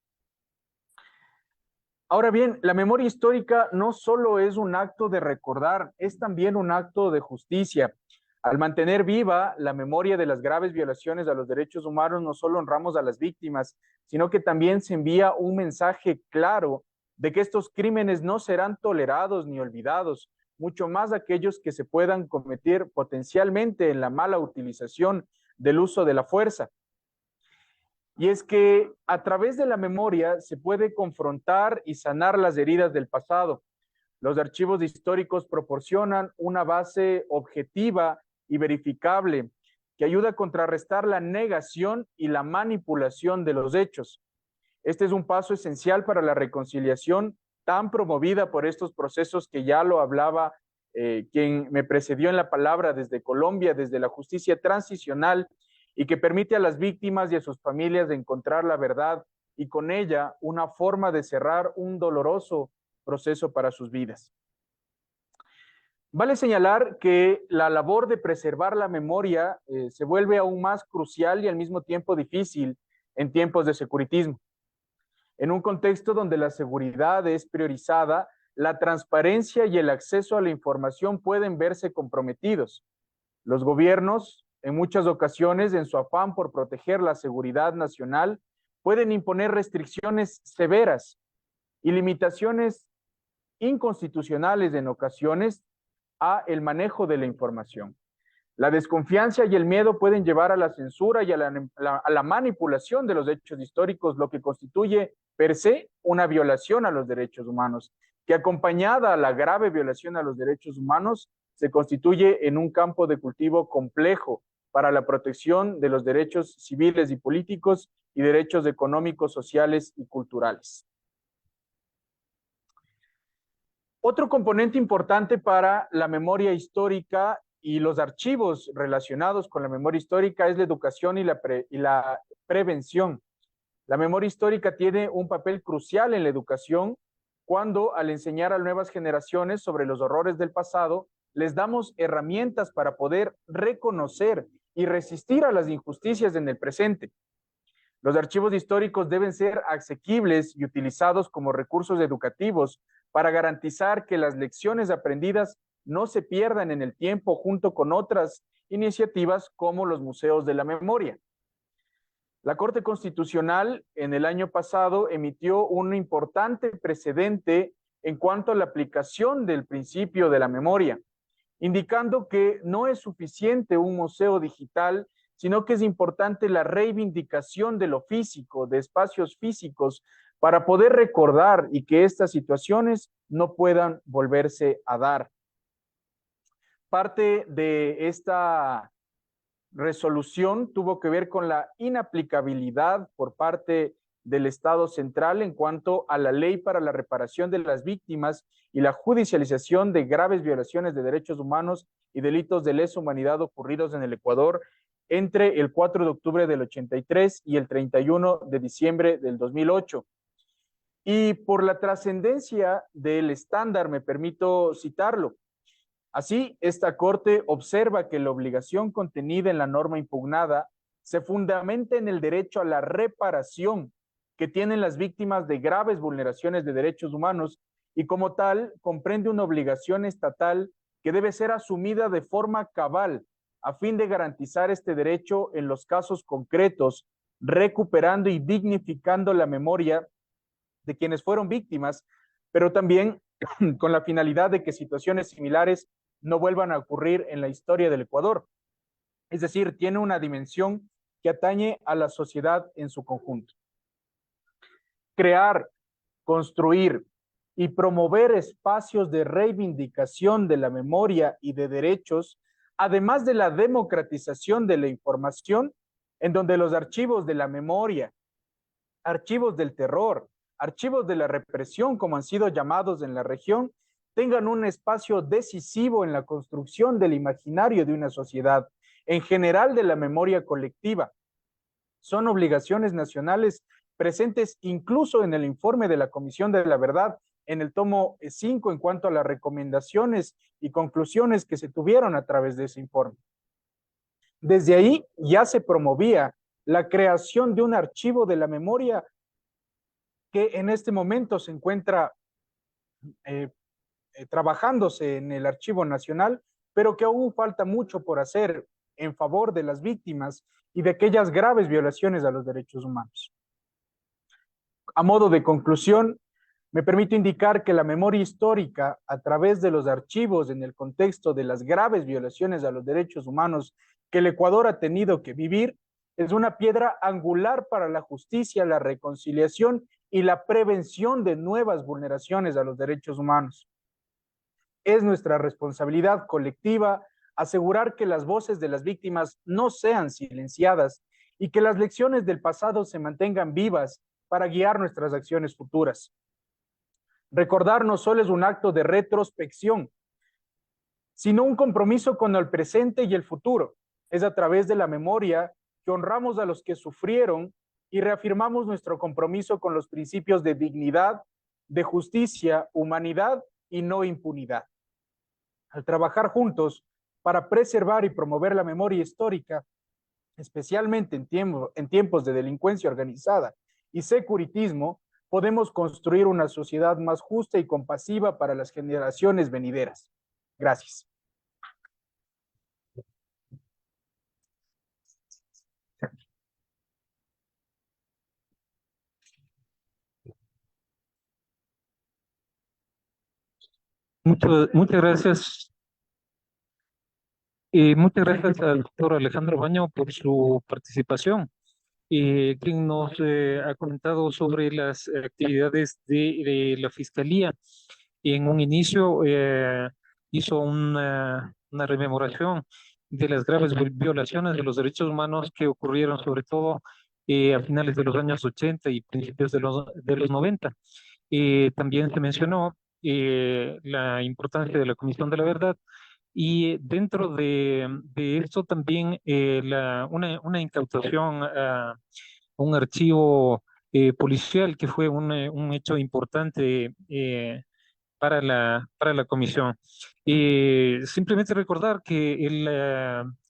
Ahora bien, la memoria histórica no solo es un acto de recordar, es también un acto de justicia. Al mantener viva la memoria de las graves violaciones a los derechos humanos, no solo honramos a las víctimas, sino que también se envía un mensaje claro de que estos crímenes no serán tolerados ni olvidados, mucho más aquellos que se puedan cometer potencialmente en la mala utilización del uso de la fuerza. Y es que a través de la memoria se puede confrontar y sanar las heridas del pasado. Los archivos históricos proporcionan una base objetiva y verificable que ayuda a contrarrestar la negación y la manipulación de los hechos. Este es un paso esencial para la reconciliación tan promovida por estos procesos que ya lo hablaba quien me precedió en la palabra desde Colombia, desde la justicia transicional, y que permite a las víctimas y a sus familias de encontrar la verdad y con ella una forma de cerrar un doloroso proceso para sus vidas. Vale señalar que la labor de preservar la memoria se vuelve aún más crucial y al mismo tiempo difícil en tiempos de securitismo. En un contexto donde la seguridad es priorizada, la transparencia y el acceso a la información pueden verse comprometidos. Los gobiernos, en muchas ocasiones, en su afán por proteger la seguridad nacional, pueden imponer restricciones severas y limitaciones inconstitucionales en ocasiones a el manejo de la información. La desconfianza y el miedo pueden llevar a la censura y a la manipulación de los hechos históricos, lo que constituye per se una violación a los derechos humanos, que acompañada a la grave violación a los derechos humanos se constituye en un campo de cultivo complejo para la protección de los derechos civiles y políticos y derechos económicos, sociales y culturales. Otro componente importante para la memoria histórica y los archivos relacionados con la memoria histórica es la educación y la prevención. La memoria histórica tiene un papel crucial en la educación cuando, al enseñar a nuevas generaciones sobre los horrores del pasado, les damos herramientas para poder reconocer y resistir a las injusticias en el presente. Los archivos históricos deben ser asequibles y utilizados como recursos educativos para garantizar que las lecciones aprendidas no se pierdan en el tiempo junto con otras iniciativas como los museos de la memoria. La Corte Constitucional en el año pasado emitió un importante precedente en cuanto a la aplicación del principio de la memoria, indicando que no es suficiente un museo digital, sino que es importante la reivindicación de lo físico, de espacios físicos, para poder recordar y que estas situaciones no puedan volverse a dar. Parte de esta resolución tuvo que ver con la inaplicabilidad por parte del Estado central en cuanto a la ley para la reparación de las víctimas y la judicialización de graves violaciones de derechos humanos y delitos de lesa humanidad ocurridos en el Ecuador entre el 4 de octubre del 83 y el 31 de diciembre del 2008. Y por la trascendencia del estándar, me permito citarlo. Así, esta Corte observa que la obligación contenida en la norma impugnada se fundamenta en el derecho a la reparación que tienen las víctimas de graves vulneraciones de derechos humanos y como tal comprende una obligación estatal que debe ser asumida de forma cabal a fin de garantizar este derecho en los casos concretos, recuperando y dignificando la memoria de quienes fueron víctimas, pero también con la finalidad de que situaciones similares no vuelvan a ocurrir en la historia del Ecuador. Es decir, tiene una dimensión que atañe a la sociedad en su conjunto. Crear, construir y promover espacios de reivindicación de la memoria y de derechos, además de la democratización de la información, en donde los archivos de la memoria, archivos del terror, archivos de la represión, como han sido llamados en la región, tengan un espacio decisivo en la construcción del imaginario de una sociedad, en general de la memoria colectiva. Son obligaciones nacionales presentes incluso en el informe de la Comisión de la Verdad, en el tomo 5, en cuanto a las recomendaciones y conclusiones que se tuvieron a través de ese informe. Desde ahí ya se promovía la creación de un archivo de la memoria que en este momento se encuentra trabajándose en el Archivo Nacional, pero que aún falta mucho por hacer en favor de las víctimas y de aquellas graves violaciones a los derechos humanos. A modo de conclusión, me permito indicar que la memoria histórica, a través de los archivos en el contexto de las graves violaciones a los derechos humanos que el Ecuador ha tenido que vivir, es una piedra angular para la justicia, la reconciliación y la prevención de nuevas vulneraciones a los derechos humanos. Es nuestra responsabilidad colectiva asegurar que las voces de las víctimas no sean silenciadas y que las lecciones del pasado se mantengan vivas para guiar nuestras acciones futuras. Recordar no solo es un acto de retrospección, sino un compromiso con el presente y el futuro. Es a través de la memoria que honramos a los que sufrieron y reafirmamos nuestro compromiso con los principios de dignidad, de justicia, humanidad y no impunidad. Al trabajar juntos para preservar y promover la memoria histórica, especialmente en tiempos de delincuencia organizada y securitismo, podemos construir una sociedad más justa y compasiva para las generaciones venideras. Gracias. Muchas gracias. Muchas gracias al doctor Alejandro Baño por su participación, quien nos ha comentado sobre las actividades de la Fiscalía. En un inicio hizo una rememoración de las graves violaciones de los derechos humanos que ocurrieron sobre todo a finales de los años 80 y principios de los 90. También se mencionó la importancia de la Comisión de la Verdad y dentro de esto también una incautación a un archivo policial que fue un hecho importante para la comisión. Simplemente recordar que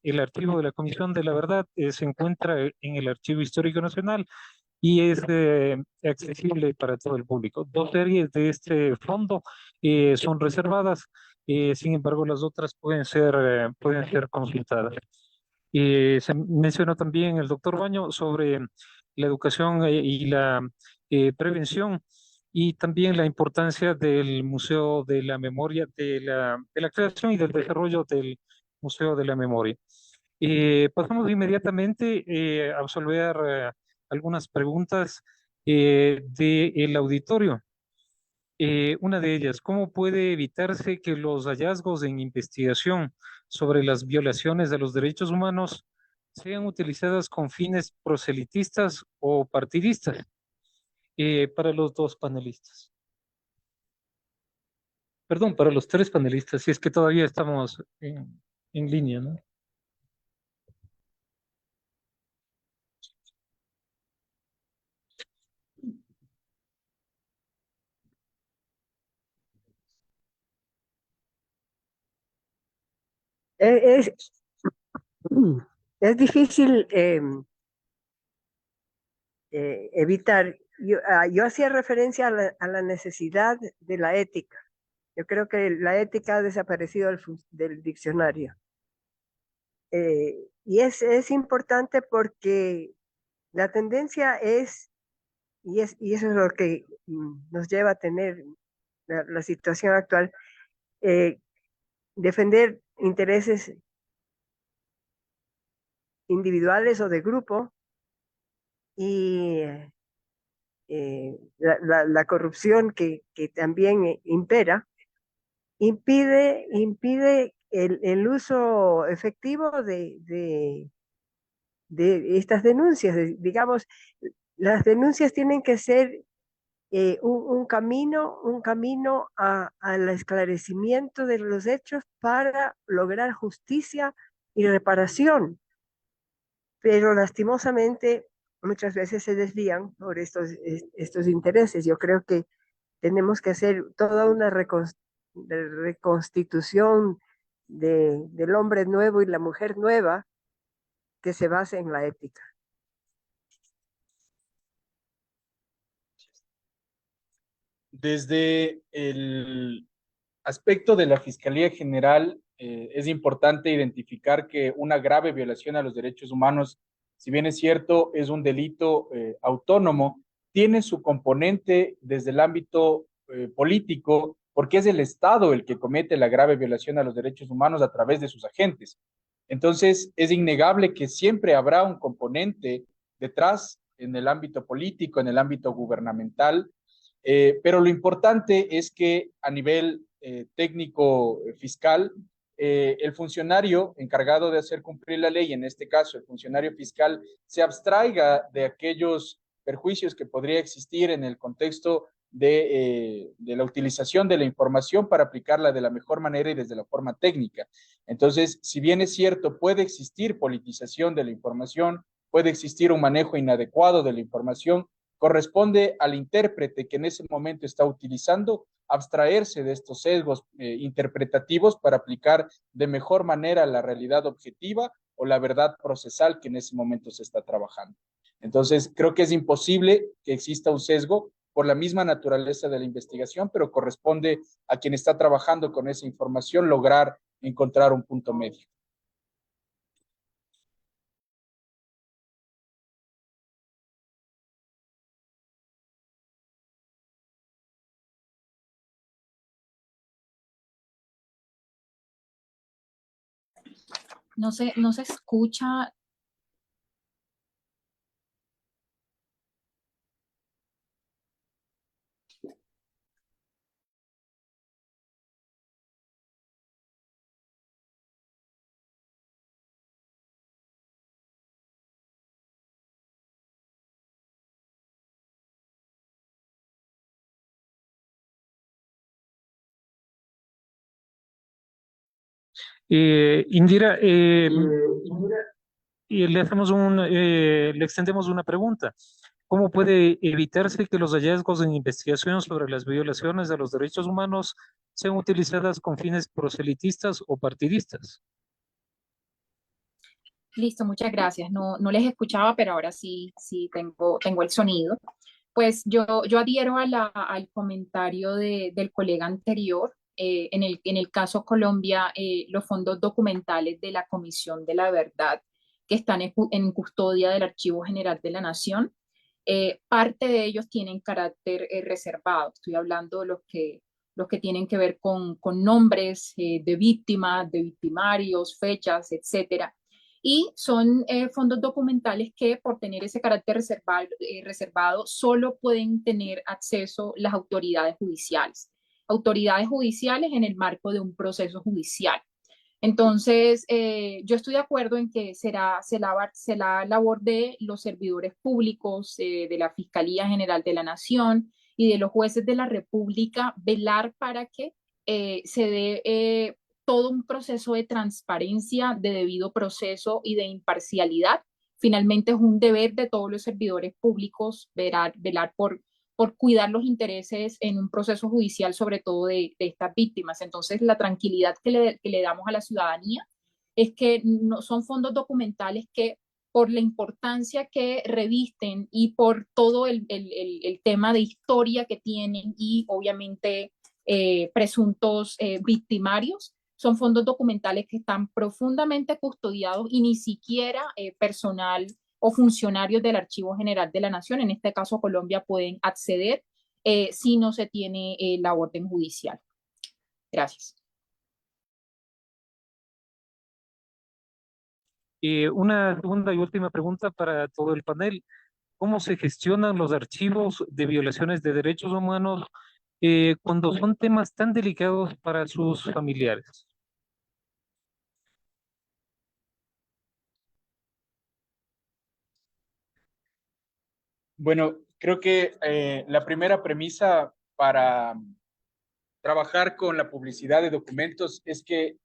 el archivo de la Comisión de la Verdad se encuentra en el Archivo Histórico Nacional y es accesible para todo el público. 2 series de este fondo son reservadas, sin embargo las otras pueden ser consultadas. Se mencionó también el doctor Baño sobre la educación y la prevención y también la importancia del Museo de la Memoria, de la creación y del desarrollo del Museo de la Memoria. Pasamos inmediatamente a resolver algunas preguntas del auditorio. Una de ellas, ¿cómo puede evitarse que los hallazgos en investigación sobre las violaciones de los derechos humanos sean utilizadas con fines proselitistas o partidistas? Para los 2 panelistas. Perdón, para los 3 panelistas, si es que todavía estamos en línea, ¿no? Es, es difícil evitar. Yo hacía referencia a la necesidad de la ética. Yo creo que la ética ha desaparecido del diccionario. Y es importante porque la tendencia es, y eso es lo que nos lleva a tener la situación actual, defender intereses individuales o de grupo y la corrupción que también impera, impide el uso efectivo de estas denuncias. Digamos, las denuncias tienen que ser un camino al esclarecimiento de los hechos para lograr justicia y reparación. Pero lastimosamente muchas veces se desvían por estos intereses. Yo creo que tenemos que hacer toda una reconstitución del hombre nuevo y la mujer nueva que se base en la ética. Desde el aspecto de la Fiscalía General, es importante identificar que una grave violación a los derechos humanos, si bien es cierto, es un delito autónomo, tiene su componente desde el ámbito político, porque es el Estado el que comete la grave violación a los derechos humanos a través de sus agentes. Entonces, es innegable que siempre habrá un componente detrás en el ámbito político, en el ámbito gubernamental, pero lo importante es que a nivel técnico fiscal, el funcionario encargado de hacer cumplir la ley, en este caso el funcionario fiscal, se abstraiga de aquellos perjuicios que podría existir en el contexto de la utilización de la información para aplicarla de la mejor manera y desde la forma técnica. Entonces, si bien es cierto, puede existir politización de la información, puede existir un manejo inadecuado de la información, corresponde al intérprete que en ese momento está utilizando abstraerse de estos sesgos interpretativos para aplicar de mejor manera la realidad objetiva o la verdad procesal que en ese momento se está trabajando. Entonces, creo que es imposible que exista un sesgo por la misma naturaleza de la investigación, pero corresponde a quien está trabajando con esa información lograr encontrar un punto medio. No se escucha. Indira, y le extendemos una pregunta. ¿Cómo puede evitarse que los hallazgos en investigación sobre las violaciones de los derechos humanos sean utilizadas con fines proselitistas o partidistas? Listo, muchas gracias. No les escuchaba, pero ahora sí tengo el sonido. Pues yo adhiero al comentario del colega anterior. En el caso Colombia, los fondos documentales de la Comisión de la Verdad que están en custodia del Archivo General de la Nación, parte de ellos tienen carácter reservado. Estoy hablando de los que tienen que ver con nombres de víctimas, de victimarios, fechas, etcétera. Y son fondos documentales que por tener ese carácter reservado solo pueden tener acceso las autoridades judiciales. Autoridades judiciales en el marco de un proceso judicial. Entonces, yo estoy de acuerdo en que será labor de los servidores públicos, de la Fiscalía General de la Nación y de los jueces de la República velar para que se dé todo un proceso de transparencia, de debido proceso y de imparcialidad. Finalmente es un deber de todos los servidores públicos velar por cuidar los intereses en un proceso judicial, sobre todo de estas víctimas. Entonces, la tranquilidad que le damos a la ciudadanía es que no son fondos documentales que, por la importancia que revisten y por todo el tema de historia que tienen y obviamente presuntos victimarios, son fondos documentales que están profundamente custodiados y ni siquiera personal o funcionarios del Archivo General de la Nación, en este caso Colombia, pueden acceder si no se tiene la orden judicial. Gracias. Una segunda y última pregunta para todo el panel. ¿Cómo se gestionan los archivos de violaciones de derechos humanos cuando son temas tan delicados para sus familiares? Bueno, creo que la primera premisa para trabajar con la publicidad de documentos es que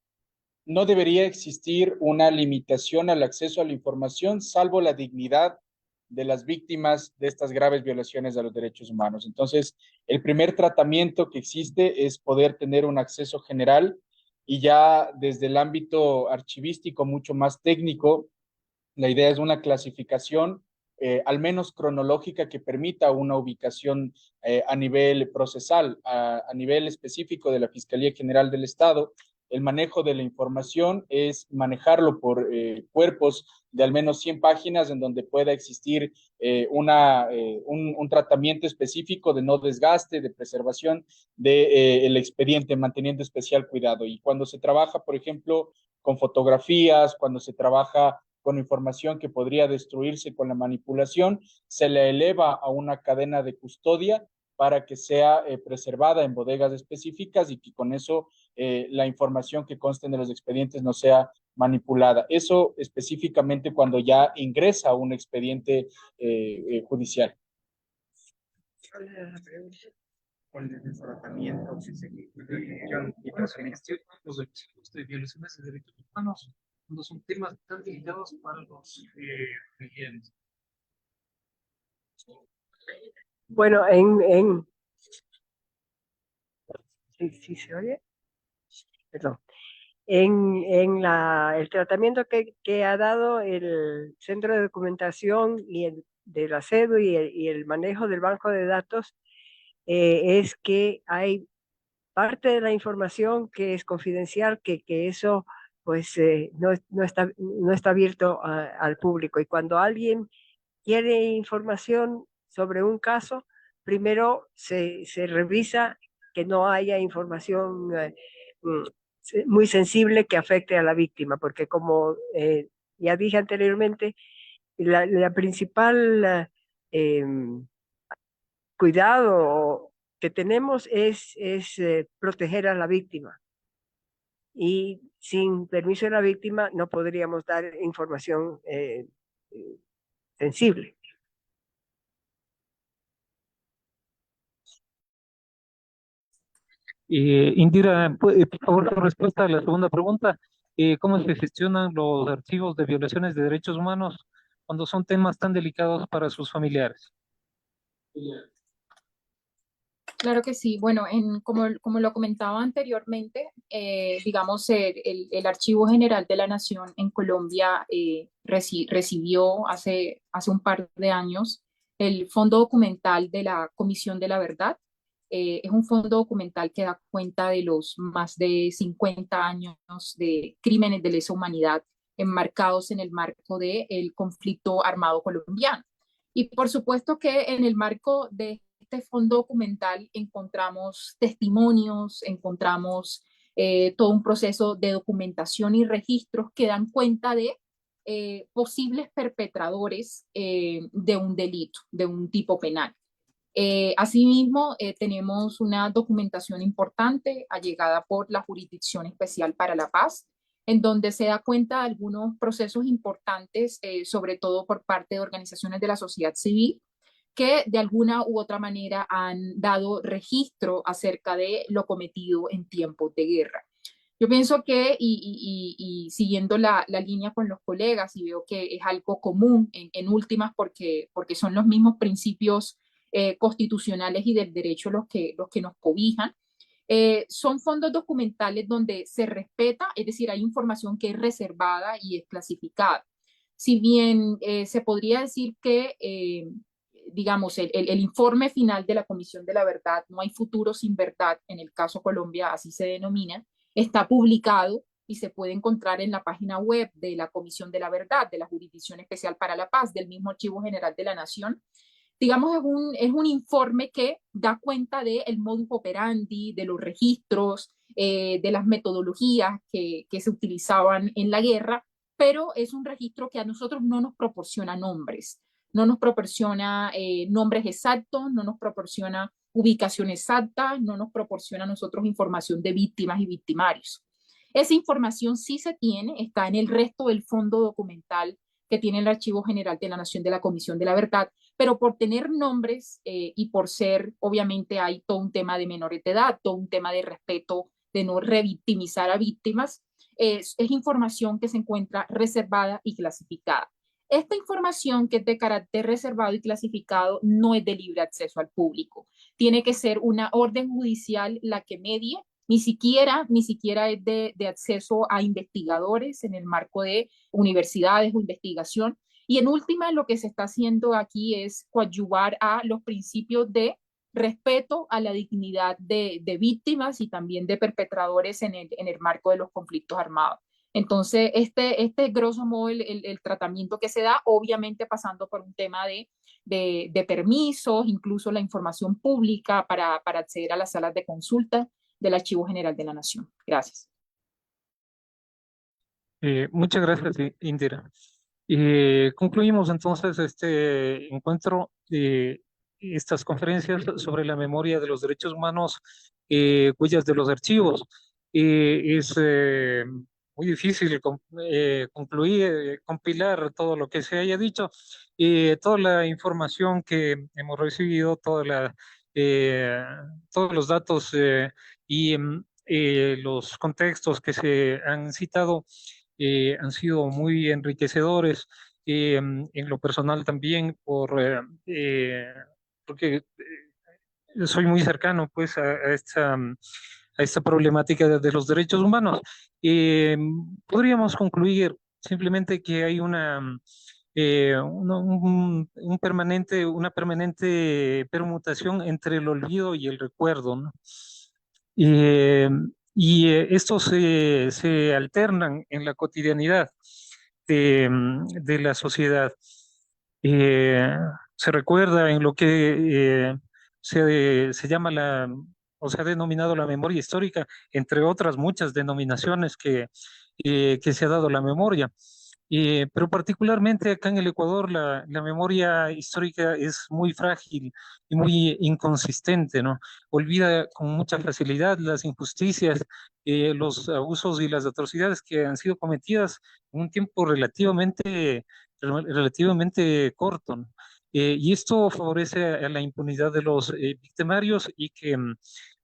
no debería existir una limitación al acceso a la información, salvo la dignidad de las víctimas de estas graves violaciones a los derechos humanos. Entonces, el primer tratamiento que existe es poder tener un acceso general y ya desde el ámbito archivístico mucho más técnico, la idea es una clasificación, al menos cronológica, que permita una ubicación a nivel procesal, a nivel específico de la Fiscalía General del Estado. El manejo de la información es manejarlo por cuerpos de al menos 100 páginas en donde pueda existir un tratamiento específico de no desgaste, de preservación del expediente, manteniendo especial cuidado. Y cuando se trabaja, por ejemplo, con fotografías, cuando se trabaja con información que podría destruirse con la manipulación, se le eleva a una cadena de custodia para que sea preservada en bodegas específicas y que con eso la información que conste de los expedientes no sea manipulada. Eso específicamente cuando ya ingresa a un expediente judicial. ¿Cuál es el tratamiento que se y la gestión los archivos de violaciones de derechos humanos cuando son temas tan delicados para los clientes? Bueno, ¿sí se oye? Perdón. El tratamiento que ha dado el Centro de Documentación de la CEDU y el manejo del banco de datos es que hay parte de la información que es confidencial, que eso pues no está abierto al público. Y cuando alguien quiere información sobre un caso, primero se revisa que no haya información muy sensible que afecte a la víctima, porque como ya dije anteriormente, la principal cuidado que tenemos es proteger a la víctima. Y sin permiso de la víctima no podríamos dar información sensible. Indira, por favor, tu respuesta a la segunda pregunta. ¿Cómo se gestionan los archivos de violaciones de derechos humanos cuando son temas tan delicados para sus familiares? Claro que sí. Bueno, como lo comentaba anteriormente, digamos, el Archivo General de la Nación en Colombia recibió hace un par de años el Fondo Documental de la Comisión de la Verdad. Es un fondo documental que da cuenta de los más de 50 años de crímenes de lesa humanidad enmarcados en el marco del conflicto armado colombiano. Y por supuesto que en el marco de este fondo documental encontramos testimonios, encontramos todo un proceso de documentación y registros que dan cuenta de posibles perpetradores de un delito, de un tipo penal. Asimismo, tenemos una documentación importante allegada por la Jurisdicción Especial para la Paz, en donde se da cuenta de algunos procesos importantes, sobre todo por parte de organizaciones de la sociedad civil, que de alguna u otra manera han dado registro acerca de lo cometido en tiempos de guerra. Yo pienso que, y siguiendo la línea con los colegas, y veo que es algo común en últimas porque son los mismos principios constitucionales y del derecho los que nos cobijan, son fondos documentales donde se respeta, es decir, hay información que es reservada y es clasificada. Si bien se podría decir que digamos, el informe final de la Comisión de la Verdad, no hay futuro sin verdad, en el caso Colombia así se denomina, está publicado y se puede encontrar en la página web de la Comisión de la Verdad, de la Jurisdicción Especial para la Paz, del mismo Archivo General de la Nación. digamos, es un informe que da cuenta del modus operandi, de los registros, de las metodologías que se utilizaban en la guerra, pero es un registro que a nosotros no nos proporciona nombres, no nos proporciona nombres exactos, no nos proporciona ubicación exacta, no nos proporciona a nosotros información de víctimas y victimarios. Esa información sí se tiene, está en el resto del fondo documental que tiene el Archivo General de la Nación de la Comisión de la Verdad, pero por tener nombres y por ser, obviamente hay todo un tema de menores de edad, todo un tema de respeto, de no revictimizar a víctimas, es información que se encuentra reservada y clasificada. Esta información que es de carácter reservado y clasificado no es de libre acceso al público. Tiene que ser una orden judicial la que medie, ni siquiera es de acceso a investigadores en el marco de universidades o investigación. Y en última, lo que se está haciendo aquí es coadyuvar a los principios de respeto a la dignidad de víctimas y también de perpetradores en el marco de los conflictos armados. Entonces, este grosso modo el tratamiento que se da, obviamente pasando por un tema de permisos, incluso la información pública para acceder a las salas de consulta del Archivo General de la Nación. Gracias. Muchas gracias, Indira. Concluimos entonces este encuentro, estas conferencias sobre la memoria de los derechos humanos, huellas de los archivos. Es muy difícil concluir, compilar todo lo que se haya dicho, toda la información que hemos recibido, todos los datos y los contextos que se han citado han sido muy enriquecedores, en lo personal también, porque soy muy cercano pues a esta problemática de los derechos humanos. Podríamos concluir simplemente que hay una permanente permutación entre el olvido y el recuerdo, ¿no? Eh, Estos se alternan en la cotidianidad de la sociedad. Eh, Se recuerda en lo que se llama o se ha denominado la memoria histórica, entre otras muchas denominaciones que se ha dado la memoria. Pero particularmente acá en el Ecuador la memoria histórica es muy frágil y muy inconsistente, ¿no? Olvida con mucha facilidad las injusticias, los abusos y las atrocidades que han sido cometidas en un tiempo relativamente corto, ¿no? Y esto favorece a la impunidad de los victimarios y que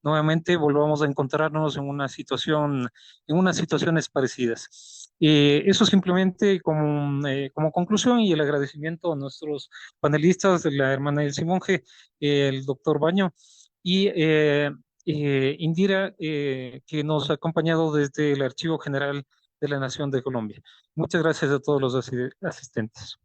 nuevamente volvamos a encontrarnos en unas situaciones parecidas. Eso simplemente como conclusión, y el agradecimiento a nuestros panelistas, la hermana Elsie Monge, el doctor Baño y Indira, que nos ha acompañado desde el Archivo General de la Nación de Colombia. Muchas gracias a todos los asistentes.